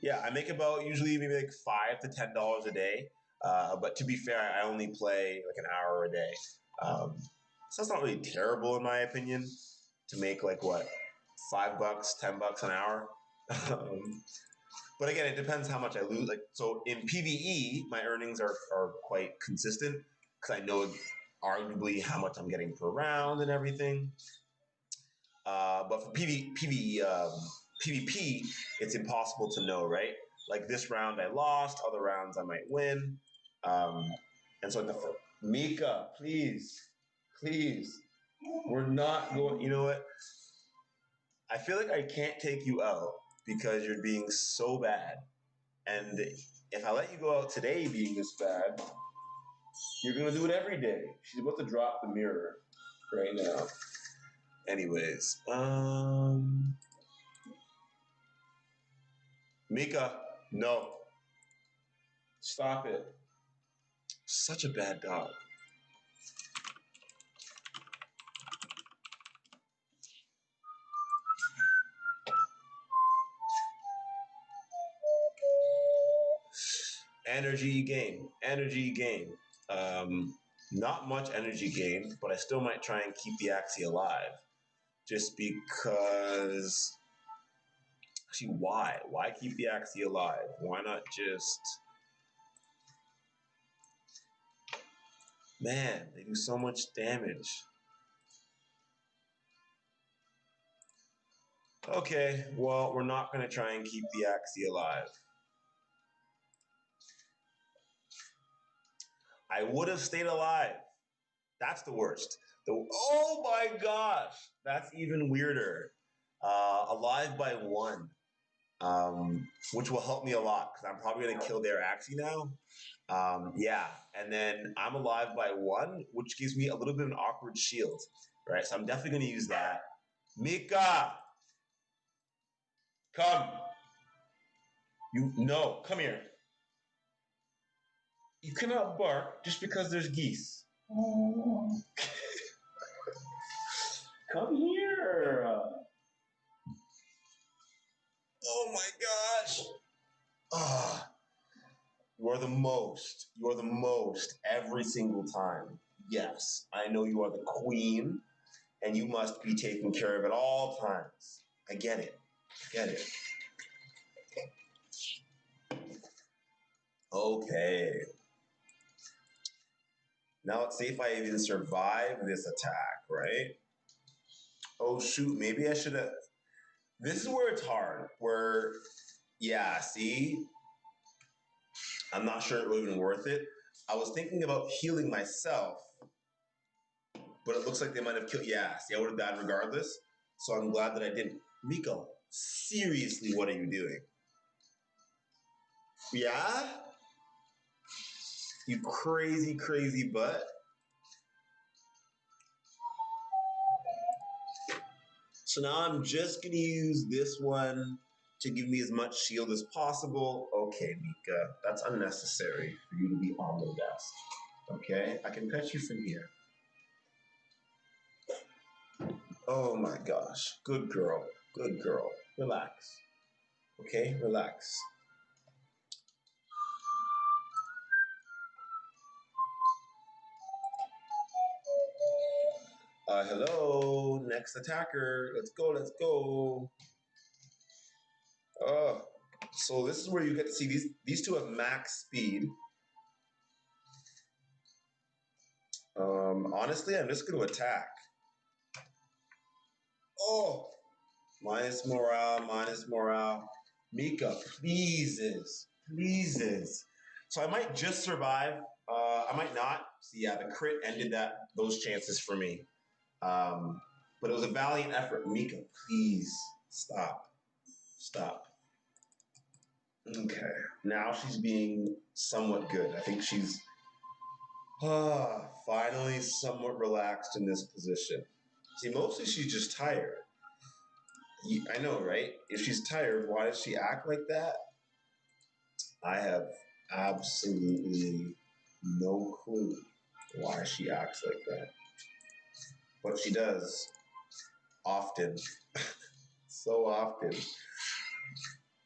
Yeah, I make about usually maybe like $5 to $10 a day. But to be fair, I only play like an hour a day. So that's not really terrible in my opinion to make like what, $5, $10 an hour. But again, it depends how much I lose. Like so in PVE, my earnings are quite consistent because I know arguably how much I'm getting per round and everything. But for PvP, it's impossible to know, right? Like this round I lost, other rounds I might win. Um, and so Mika, please, please, we're not going. You know what? I feel like I can't take you out because you're being so bad. And if I let you go out today being this bad, you're gonna do it every day. She's about to drop the mirror right now. Anyways, Mika, no, stop it. Such a bad dog. Energy gain, energy gain. Not much energy gain, but I still might try and keep the Axie alive. Just because. Actually, why? Why keep the Axie alive? Why not just. Man, they do so much damage. Okay, well, we're not going to try and keep the Axie alive. I would have stayed alive. That's the worst. Oh my gosh, that's even weirder. Alive by one, which will help me a lot because I'm probably going to kill their Axie now. Yeah, and then I'm alive by one, which gives me a little bit of an awkward shield, right? So I'm definitely going to use that. Mika, come. No, come here. You cannot bark just because there's geese. Come here. Oh my gosh. Ah, you are the most. You are the most every single time. Yes, I know you are the queen, and you must be taken care of at all times. I get it. I get it. Okay. Now let's see if I even survive this attack, right? Oh shoot, maybe I should have. This is where it's hard. Where, yeah, see, I'm not sure it would have been worth it. I was thinking about healing myself, but it looks like they might have killed. Yeah, see, I would have died regardless. So I'm glad that I didn't. Miko, seriously, what are you doing? Yeah? You crazy, crazy butt. So now I'm just going to use this one to give me as much shield as possible. Okay, Mika, that's unnecessary for you to be on the desk. Okay, I can pet you from here. Oh my gosh, good girl, good girl. Relax. Okay, relax. Hello, next attacker. Let's go, let's go. Oh, so this is where you get to see these two have max speed. Honestly, I'm just going to attack. Oh, minus morale, minus morale. Mika, pleases, pleases. So I might just survive. I might not. So yeah, the crit ended those chances for me. But it was a valiant effort. Mika, please stop, stop. Okay, now she's being somewhat good. I think she's finally somewhat relaxed in this position. See, mostly she's just tired. I know, right? If she's tired, why does she act like that? I have absolutely no clue why she acts like that. But she does often. So often.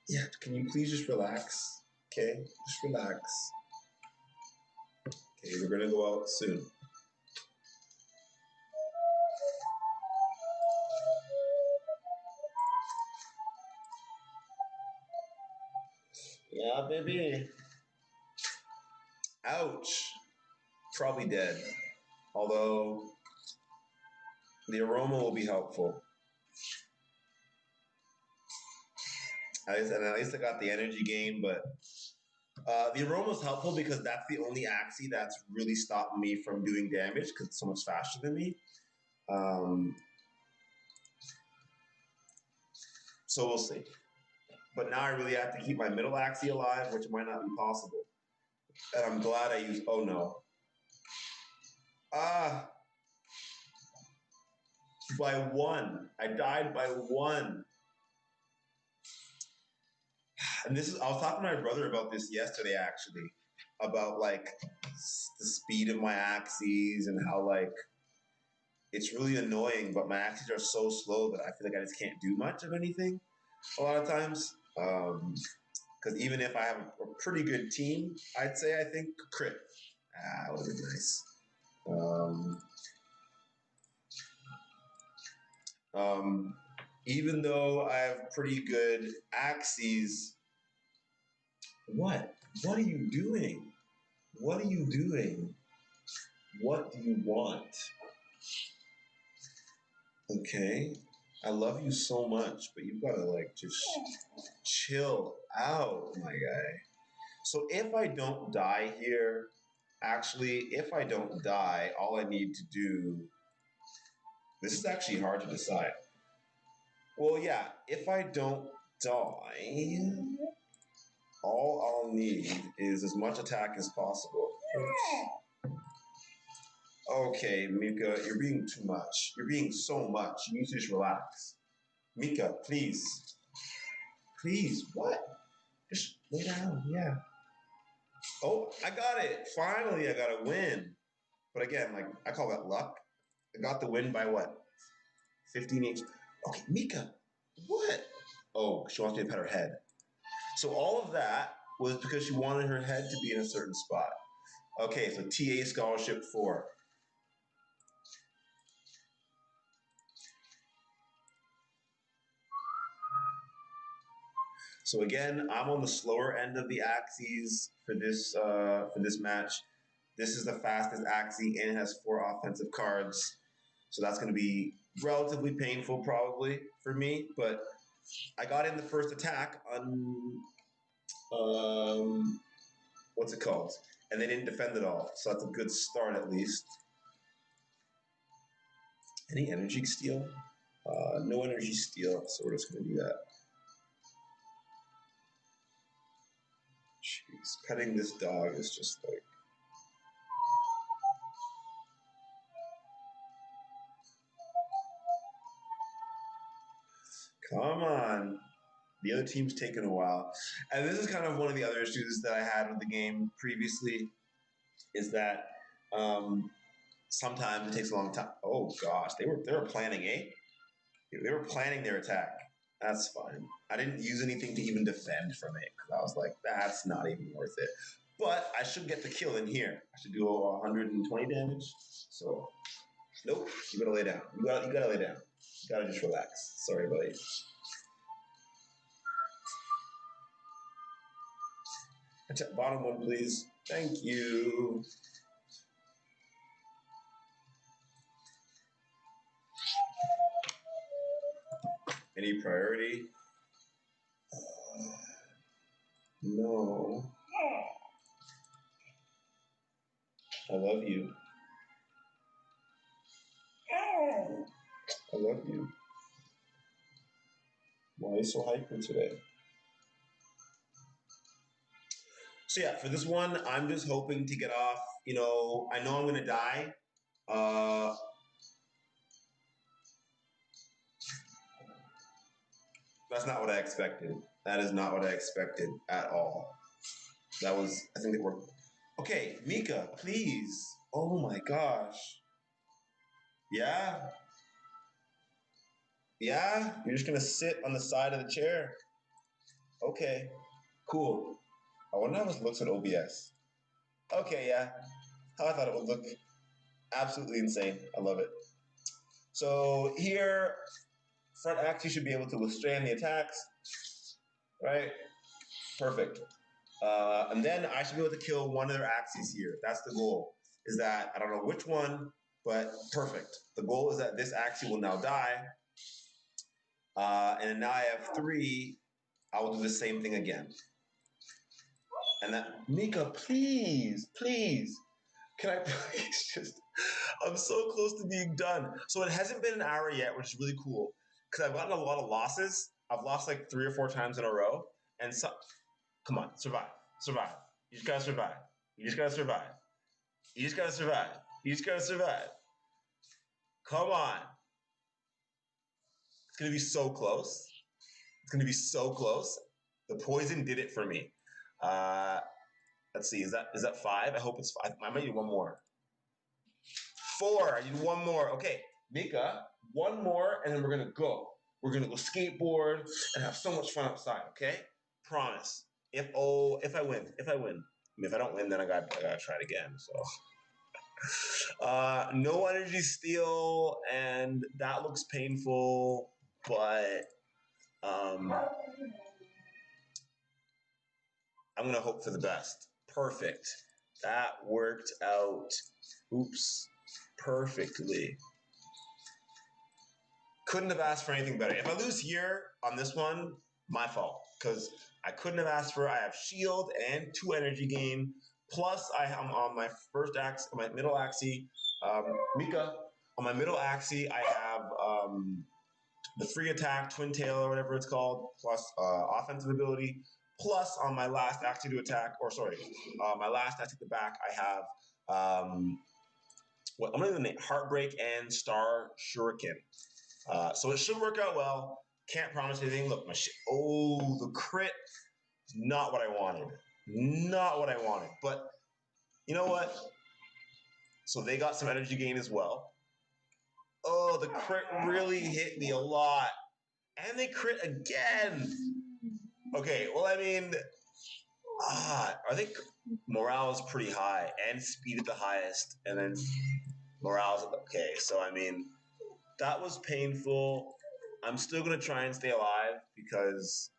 Yeah, can you please just relax? Okay, just relax. Okay, we're gonna go out soon. Yeah, baby. Ouch. Probably dead. Although the aroma will be helpful. At least I got the energy gain, but the aroma is helpful because that's the only Axie that's really stopped me from doing damage because it's so much faster than me. So we'll see. But now I really have to keep my middle Axie alive, which might not be possible. And I'm glad I used. Oh no. Ah. By one. I died by one. And I was talking to my brother about this yesterday, actually, about like the speed of my Axies and how like it's really annoying, but my Axies are so slow that I feel like I just can't do much of anything a lot of times. Because even if I have a pretty good team, I'd say I think crit. That would have been nice. Even though I have pretty good Axies, what? What are you doing? What are you doing? What do you want? Okay, I love you so much, but you've got to like just chill out, my guy. So if I don't die here, actually, if I don't die, all I need to do. This is actually hard to decide. Well, yeah, if I don't die, all I'll need is as much attack as possible. Okay, Mika, you're being too much. You're being so much. You need to just relax. Mika, please. Please, what? Just lay down, yeah. Oh, I got it. Finally, I got a win. But again, like, I call that luck. I got the win by what? 15 each. Okay, Mika, what? Oh, she wants me to pet her head. So all of that was because she wanted her head to be in a certain spot. Okay, so TA scholarship 4. So again, I'm on the slower end of the Axies for this match. This is the fastest Axie and it has 4 offensive cards. So that's going to be relatively painful probably for me. But I got in the first attack on, what's it called? And they didn't defend at all. So that's a good start at least. Any energy steal? No energy steal, so we're just going to do that. Jeez, petting this dog is just like... Come on. The other team's taking a while. And this is kind of one of the other issues that I had with the game previously is that sometimes it takes a long time. Oh gosh, they were planning, eh? They were planning their attack. That's fine. I didn't use anything to even defend from it because I was like, that's not even worth it. But I should get the kill in here. I should do 120 damage. So, nope. You gotta lay down. You gotta lay down. You gotta just relax. Sorry, buddy. Bottom one, please. Thank you. Any priority? No. I love you. I love you. Why are you so hyper today? So yeah, for this one, I'm just hoping to get off. I know I'm gonna die. That's not what I expected. That is not what I expected at all. I think it worked. Okay, Mika, please. Oh my gosh. Yeah? Yeah? You're just gonna sit on the side of the chair? Okay, cool. I wonder how this looks at OBS. Okay, yeah. How I thought it would look. Absolutely insane. I love it. So here, front Axie should be able to withstand the attacks, right? Perfect. And then I should be able to kill one of their Axies here. That's the goal. Is that, I don't know which one, but perfect. The goal is that this Axie will now die. And now I have 3. I will do the same thing again. And that, Mika, please, please. Can I please just, I'm so close to being done. So it hasn't been an hour yet, which is really cool. Because I've gotten a lot of losses. I've lost like 3 or 4 times in a row. And so, come on, survive. Survive. You just gotta survive. You just gotta survive. You just gotta survive. You just gotta survive. Come on. It's gonna be so close. It's gonna be so close. The poison did it for me. Let's see. Is that 5? I hope it's 5. I might need one more. 4. I need one more. Okay, Mika, one more, and then we're gonna go. We're gonna go skateboard and have so much fun outside. Okay, promise. If I win. If I don't win, then I gotta try it again. So. No energy steal, and that looks painful, but I'm gonna hope for the best. Perfect. That worked out. Oops. Perfectly. Couldn't have asked for anything better. If I lose here on this one, my fault. Because I couldn't have asked for, I have shield and 2 energy gain. Plus, I am on my first Axie, my middle Axie, Mika. On my middle Axie, I have the free attack, twin tail, or whatever it's called, plus offensive ability. Plus, on my last Axie to attack, my last Axie to back, I have what I'm going to name Heartbreak and Star Shuriken. So it should work out well. Can't promise anything. Look, the crit is not what I wanted. Not what I wanted. But you know what? So they got some energy gain as well. Oh, the crit really hit me a lot. And they crit again. Okay, well, I mean, I think morale is pretty high and speed at the highest. And then morale's okay. So, I mean, that was painful. I'm still going to try and stay alive because,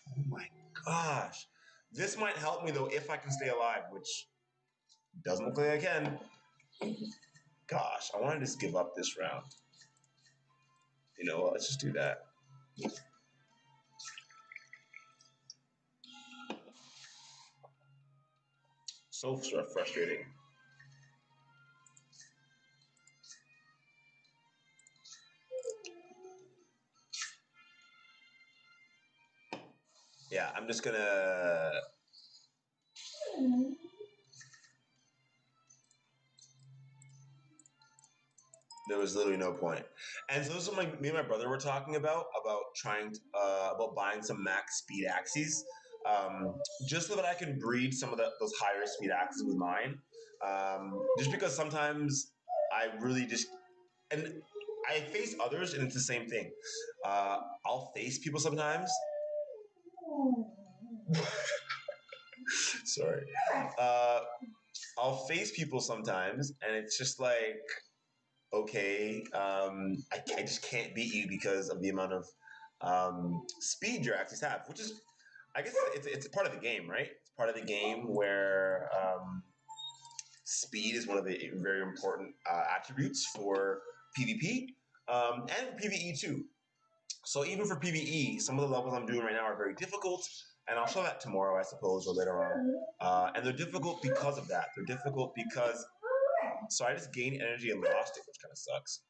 oh my gosh. This might help me, though, if I can stay alive, which doesn't look like I can. Gosh, I want to just give up this round. You know what? Let's just do that. So frustrating. Yeah, I'm just gonna. There was literally no point. And so this is what me and my brother were talking about trying to, about buying some max speed Axies, just so that I can breed some of those higher speed Axies with mine. Just because sometimes I really just and I face others and it's the same thing. I'll face people sometimes. Sorry. Uh, I'll face people sometimes, and it's just like, okay, I just can't beat you because of the amount of speed your axes have, which is, I guess, it's part of the game, right? It's part of the game where speed is one of the very important attributes for PvP and PvE too. So even for PvE, some of the levels I'm doing right now are very difficult, and I'll show that tomorrow, I suppose, or later on. And they're difficult because of that. They're difficult because so I just gained energy and lost it, which kind of sucks.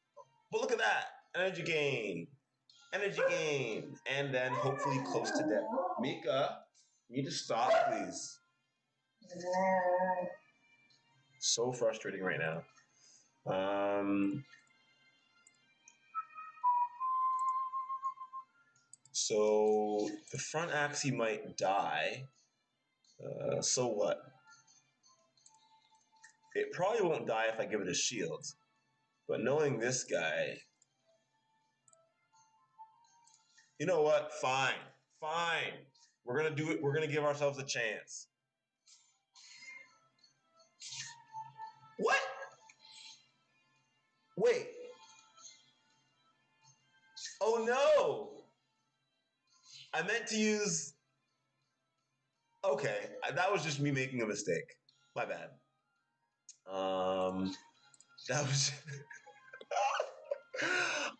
But look at that, energy gain, and then hopefully close to death. Mika, you need to stop, please. So frustrating right now. So the front Axie might die. So what? It probably won't die if I give it a shield. But knowing this guy, you know what? Fine. Fine. We're gonna do it. We're gonna give ourselves a chance. What? Wait. Oh no! I meant to use. Okay, that was just me making a mistake. My bad. That was.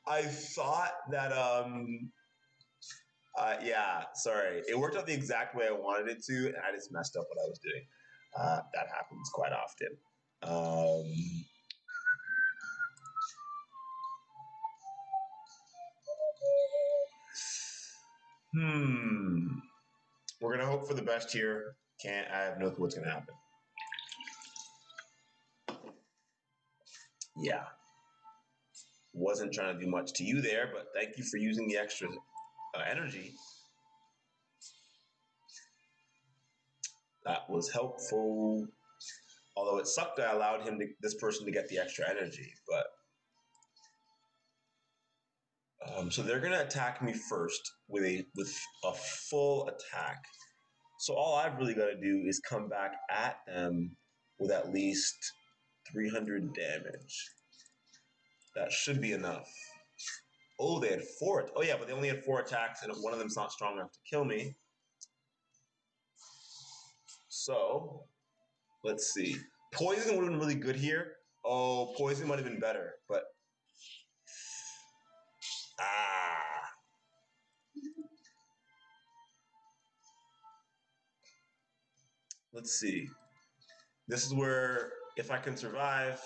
I thought that. Yeah. Sorry. It worked out the exact way I wanted it to, and I just messed up what I was doing. That happens quite often. Um, We're gonna hope for the best here. Can't. I have no clue what's gonna happen. Yeah. Wasn't trying to do much to you there, but thank you for using the extra energy. That was helpful. Although it sucked, I allowed this person to get the extra energy. But so they're gonna attack me first with a full attack. So all I've really got to do is come back at them with at least 300 damage. That should be enough. Oh, they had four. Oh yeah, but they only had 4 attacks, and one of them's not strong enough to kill me. So let's see. Poison would have been really good here. Oh, poison might have been better, but ah. Let's see. This is where if I can survive.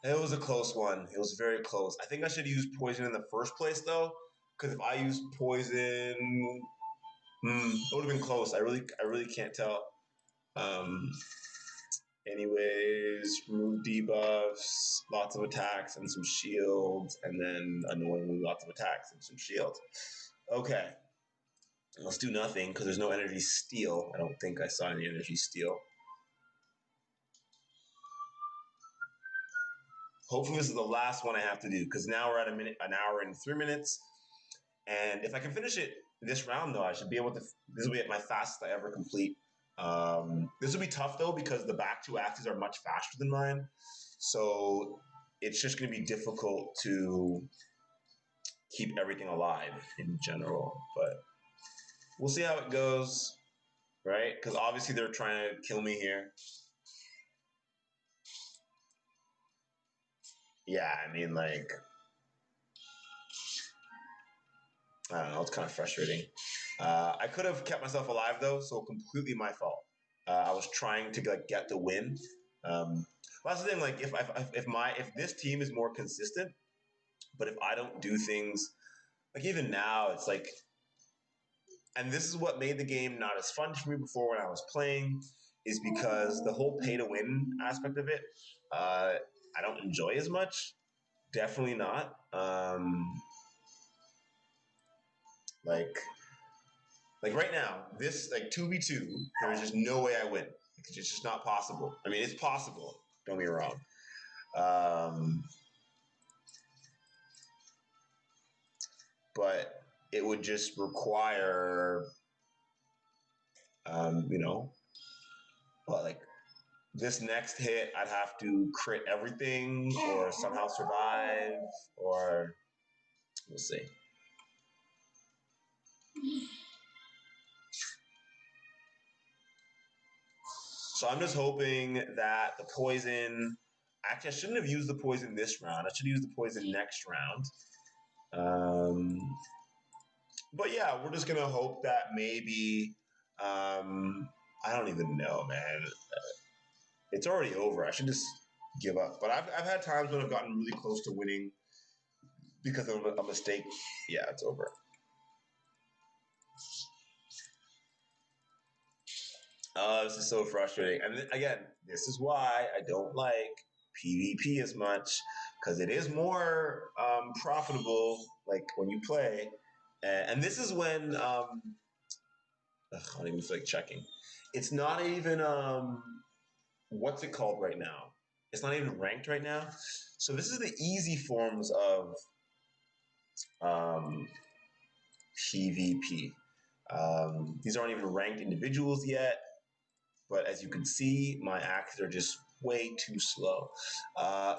It was a close one. It was very close. I think I should use poison in the first place though, because if I use poison, it would have been close. I really can't tell. Um, Anyways, remove debuffs, lots of attacks and some shields, and then annoyingly lots of attacks and some shields. Okay, let's do nothing because there's no energy steal. I don't think I saw any energy steal. Hopefully this is the last one I have to do because now we're at an hour and 3 minutes. And if I can finish it this round though, I should be able to, this will be at my fastest I ever complete. This will be tough though because the back 2 axes are much faster than mine. So it's just going to be difficult to keep everything alive in general. But we'll see how it goes, right? Because obviously they're trying to kill me here. Yeah, I mean, like, I don't know. It's kind of frustrating. I could have kept myself alive though, so completely my fault. I was trying to like get the win. That's the thing. Like, if this team is more consistent, but if I don't do things like even now, it's like, and this is what made the game not as fun for me before when I was playing. is because the whole pay to win aspect of it, I don't enjoy as much. Definitely not. Like right now, this like 2v2, there's just no way I win. It's just not possible. I mean, it's possible. Don't get me wrong. But it would just require, you know, well, like this next hit, I'd have to crit everything or somehow survive, or we'll see. So I'm just hoping that the poison. Actually, I shouldn't have used the poison this round. I should use the poison next round. But yeah, we're just gonna hope that maybe. I don't even know, man. It's already over. I should just give up. But I've had times when I've gotten really close to winning because of a mistake. Yeah, it's over. This is so frustrating. And again, this is why I don't like PvP as much, because it is more profitable, like when you play. And this is when I don't even feel like checking. It's not even what's it called right now? It's not even ranked right now. So this is the easy forms of um, PvP. These aren't even ranked individuals yet, but as you can see, my axes are just way too slow.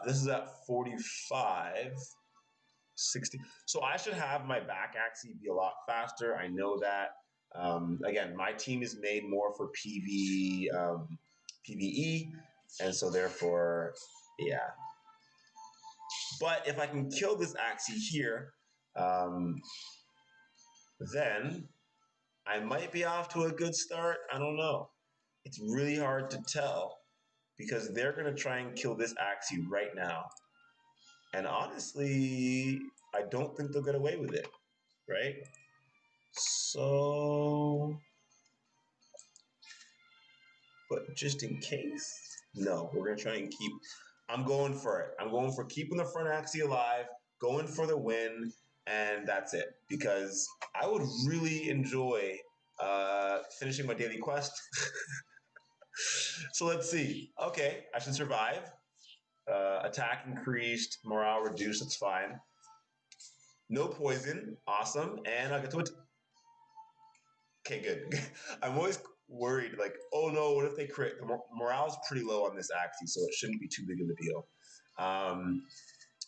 This is at 45, 60. So I should have my back axie be a lot faster. I know that. Again, my team is made more for PvE, and so therefore, yeah. But if I can kill this Axie here, then I might be off to a good start. I don't know. It's really hard to tell because they're going to try and kill this Axie right now. And honestly, I don't think they'll get away with it, right? So, but just in case, no, we're going to try and keep. I'm going for it. I'm going for keeping the front Axie alive, going for the win, and that's it. Because I would really enjoy finishing my daily quest. So let's see. Okay, I should survive. Attack increased, morale reduced. That's fine. No poison. Awesome. And I'll get to it. Okay, good. I'm always worried, like, oh no, what if they crit? The morale's pretty low on this Axie, so it shouldn't be too big of a deal.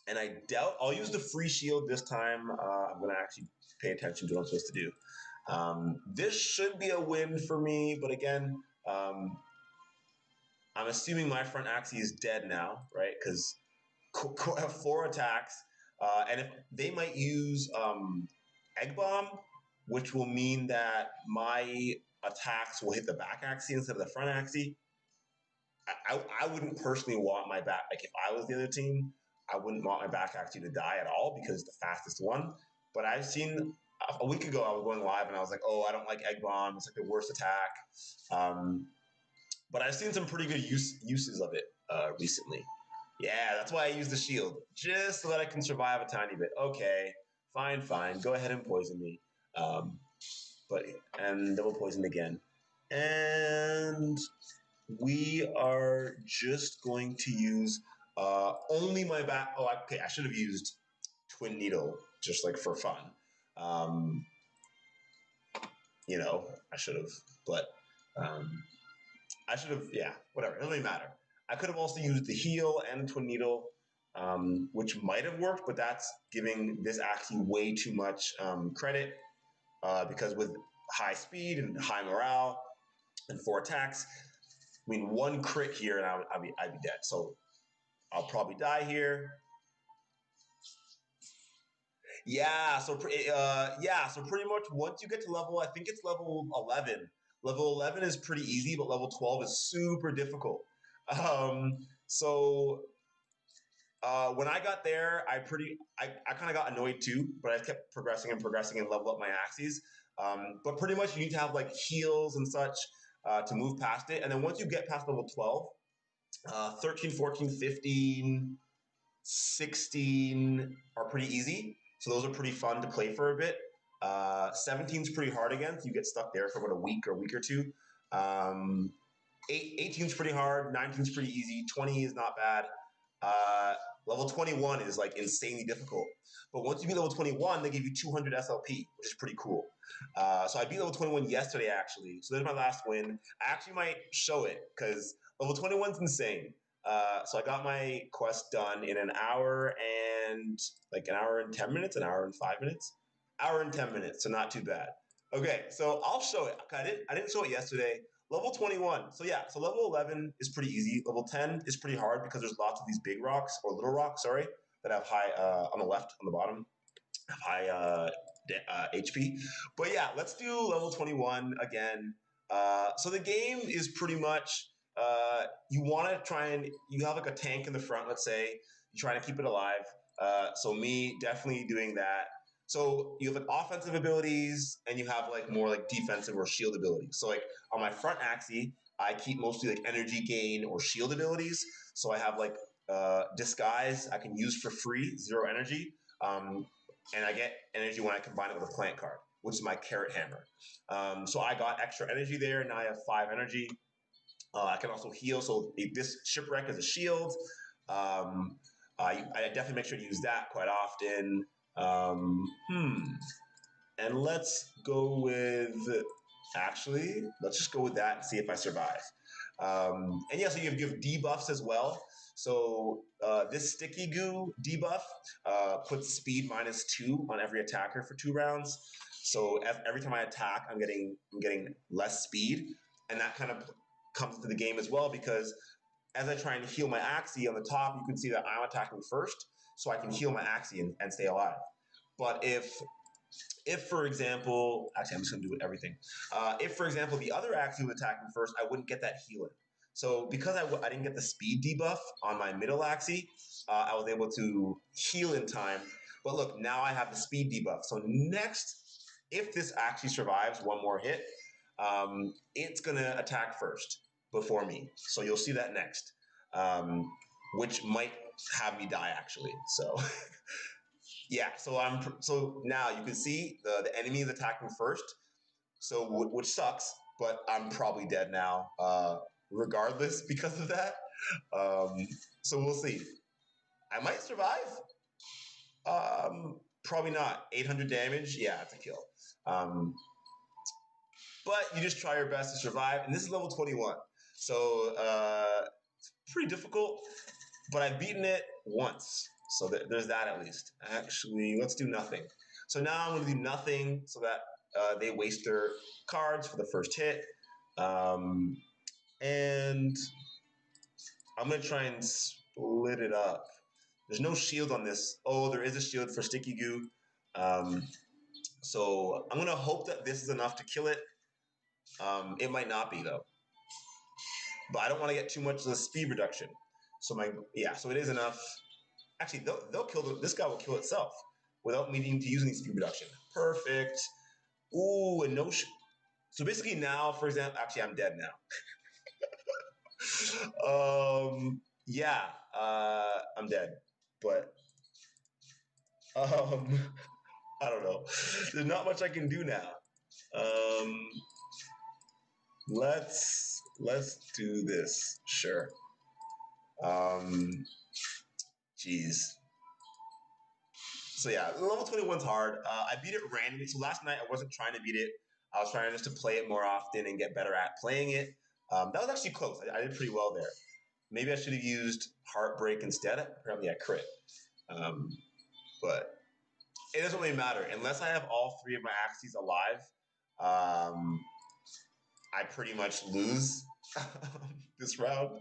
And I doubt I'll use the free shield this time. I'm going to actually pay attention to what I'm supposed to do. This should be a win for me, but again, I'm assuming my front Axie is dead now, right? Because I have 4 attacks, and if they might use Egg Bomb, which will mean that my attacks will hit the back Axie instead of the front Axie. I wouldn't personally want my back, like if I was the other team, I wouldn't want my back Axie to die at all because it's the fastest one. But I've seen a week ago, I was going live and I was like, oh, I don't like Egg Bomb. It's like the worst attack. But I've seen some pretty good uses of it recently. Yeah, that's why I use the shield, just so that I can survive a tiny bit. Okay, fine. Go ahead and poison me. And double poison again. And we are just going to use only my back. Oh, okay, I should have used Twin Needle just like for fun. I should have, but I should have, yeah, whatever. It doesn't really matter. I could have also used the heal and the Twin Needle, which might have worked, but that's giving this Axie way too much credit because with high speed and high morale and 4 attacks, I mean, 1 crit here and I'd be dead. So I'll probably die here. Yeah, so pretty much once you get to level, I think it's level 11. Level 11 is pretty easy, but level 12 is super difficult. So when I got there, I kind of got annoyed too, but I kept progressing and level up my Axies. But pretty much you need to have like heals and such. to move past it. And then once you get past level 12, 13, 14, 15, 16 are pretty easy. So those are pretty fun to play for a bit. 17 is pretty hard again. So you get stuck there for about a week or two. 18 is pretty hard. 19 is pretty easy. 20 is not bad. Level 21 is like insanely difficult. But once you beat level 21, they give you 200 SLP, which is pretty cool. So I beat level 21 yesterday, actually. So there's my last win. I actually might show it because level 21 is insane. So I got my quest done in an hour and 10 minutes, an hour and 5 minutes, hour and 10 minutes. So not too bad. Okay, so I'll show it. I didn't show it yesterday. Level 21. So yeah, so level 11 is pretty easy. Level 10 is pretty hard because there's lots of these big rocks or little rocks, sorry, that have high on the left, on the bottom, have high HP. But yeah, let's do level 21 again. So the game is pretty much you want to try and you have like a tank in the front, let's say, you're trying to keep it alive. So me definitely doing that. So you have like offensive abilities and you have like more like defensive or shield abilities. So like on my front Axie, I keep mostly like energy gain or shield abilities. So I have like disguise I can use for free, 0 energy. And I get energy when I combine it with a plant card, which is my carrot hammer. So I got extra energy there. Now I have 5 energy. I can also heal. So if this shipwreck is a shield. I definitely make sure to use that quite often. And let's go with, actually, let's just go with that and see if I survive. And yeah, so you have debuffs as well. So this sticky goo debuff puts speed -2 on every attacker for 2 rounds. So every time I attack, I'm getting less speed, and that kind of comes into the game as well because as I try and heal my Axie on the top, you can see that I'm attacking first, so I can heal my Axie and stay alive. But if for example, actually I'm just gonna do it everything. If for example the other Axie was attacking first, I wouldn't get that healing. So because I didn't get the speed debuff on my middle Axie, I was able to heal in time. But look, now I have the speed debuff. So next, if this actually survives one more hit, it's gonna attack first before me. So you'll see that next, which might have me die actually. So yeah, so now you can see the enemy is attacking first, so which sucks, but I'm probably dead now, regardless because of that. So we'll see. I might survive. Probably not. 800 damage. Yeah, it's a kill. But you just try your best to survive, and this is level 21. So it's pretty difficult, but I've beaten it once. So there's that at least. Actually, let's do nothing. So now I'm going to do nothing so that they waste their cards for the first hit. And I'm going to try and split it up. There's no shield on this. Oh, there is a shield for Sticky Goo. So I'm going to hope that this is enough to kill it. It might not be, though. But I don't want to get too much of the speed reduction. So so it is enough. Actually, they'll kill this guy will kill itself without needing to use any speed reduction. Perfect. Ooh, and no. So basically now, for example, actually I'm dead now. Yeah, I'm dead, but I don't know. There's not much I can do now. Let's do this. Sure. Jeez. So yeah, level 21's hard. I beat it randomly. So last night I wasn't trying to beat it. I was trying just to play it more often and get better at playing it. That was actually close. I did pretty well there. Maybe I should have used Heartbreak instead. Apparently I crit. But it doesn't really matter. Unless I have all 3 of my Axies alive, I pretty much lose this round.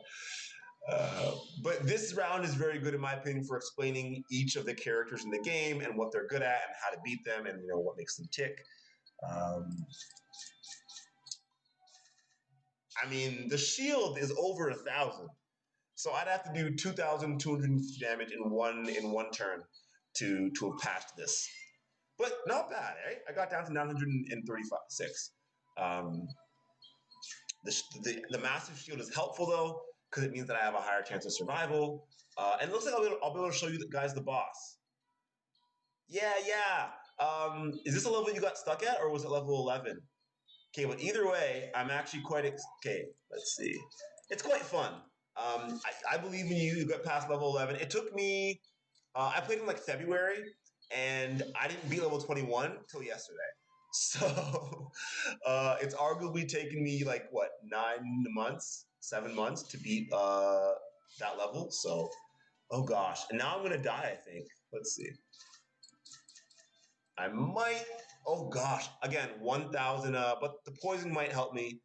But this round is very good in my opinion for explaining each of the characters in the game and what they're good at and how to beat them and what makes them tick. I mean, the shield is over 1,000, so I'd have to do 2,250 damage in one turn to have passed this. But not bad, eh? I got down to 936. The massive shield is helpful though, because it means that I have a higher chance of survival. And it looks like I'll be able to show you guys the boss. Yeah, yeah. Is this a level you got stuck at, or was it level 11? Okay, but either way, I'm actually okay. Let's see. It's quite fun. I believe in you. You got past level 11. It took me. I played in like February, and I didn't beat level 21 till yesterday. So it's arguably taken me like what 9 months, 7 months to beat that level. So oh gosh, and now I'm gonna die. I think. Let's see. I might. Oh gosh, again 1,000. But the poison might help me.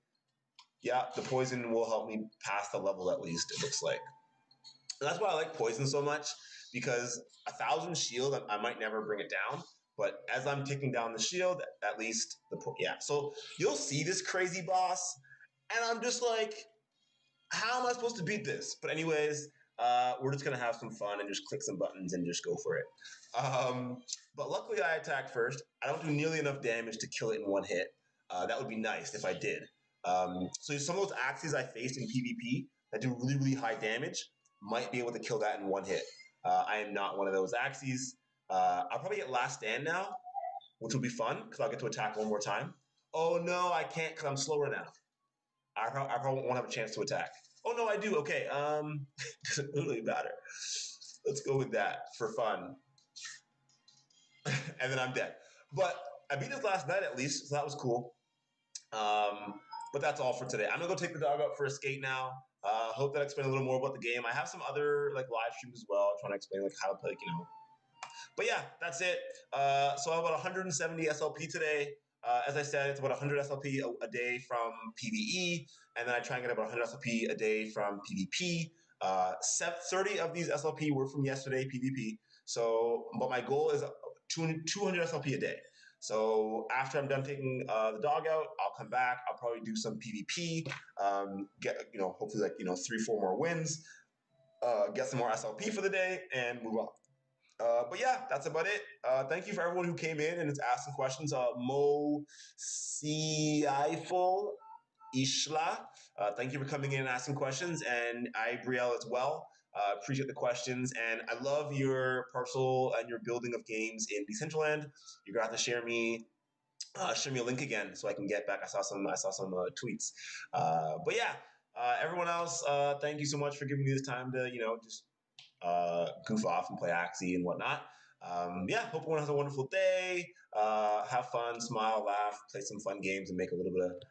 Yeah, the poison will help me pass the level at least. It looks like. And that's why I like poison so much because 1,000 shield, I might never bring it down. But as I'm taking down the shield, at least yeah. So you'll see this crazy boss, and I'm just like, how am I supposed to beat this? But anyways, we're just gonna have some fun and just click some buttons and just go for it. Um, but luckily, I attack first. I don't do nearly enough damage to kill it in one hit. That would be nice if I did. So some of those Axies I faced in PvP that do really, really high damage might be able to kill that in one hit. I am not one of those Axies. I'll probably get Last Stand now, which will be fun because I'll get to attack one more time. Oh no, I can't because I'm slower now. I probably won't have a chance to attack. Oh no, I do. Okay, doesn't really matter. Let's go with that for fun. And then I'm dead. But I beat this last night at least, so that was cool. But that's all for today. I'm gonna go take the dog out for a skate now. Hope that I explained a little more about the game. I have some other like live streams as well, trying to explain like how to play, But yeah, that's it. So I have about 170 SLP today. As I said, it's about 100 SLP a day from PvE, and then I try and get about 100 SLP a day from PvP. 30 of these SLP were from yesterday PvP. So, but my goal is 200 SLP a day. So after I'm done taking the dog out, I'll come back. I'll probably do some PvP. Get hopefully like 3-4 more wins. Get some more SLP for the day and move on. But yeah, that's about it. Thank you for everyone who came in and is asking questions. Mo Siiful Ishla, thank you for coming in and asking questions, and Brielle as well. Appreciate the questions, and I love your parcel and your building of games in Decentraland. You're gonna have to share me a link again so I can get back. I saw some tweets. But yeah, everyone else, thank you so much for giving me this time to just goof off and play Axie and whatnot. Yeah, hope everyone has a wonderful day. Have fun, smile, laugh, play some fun games, and make a little bit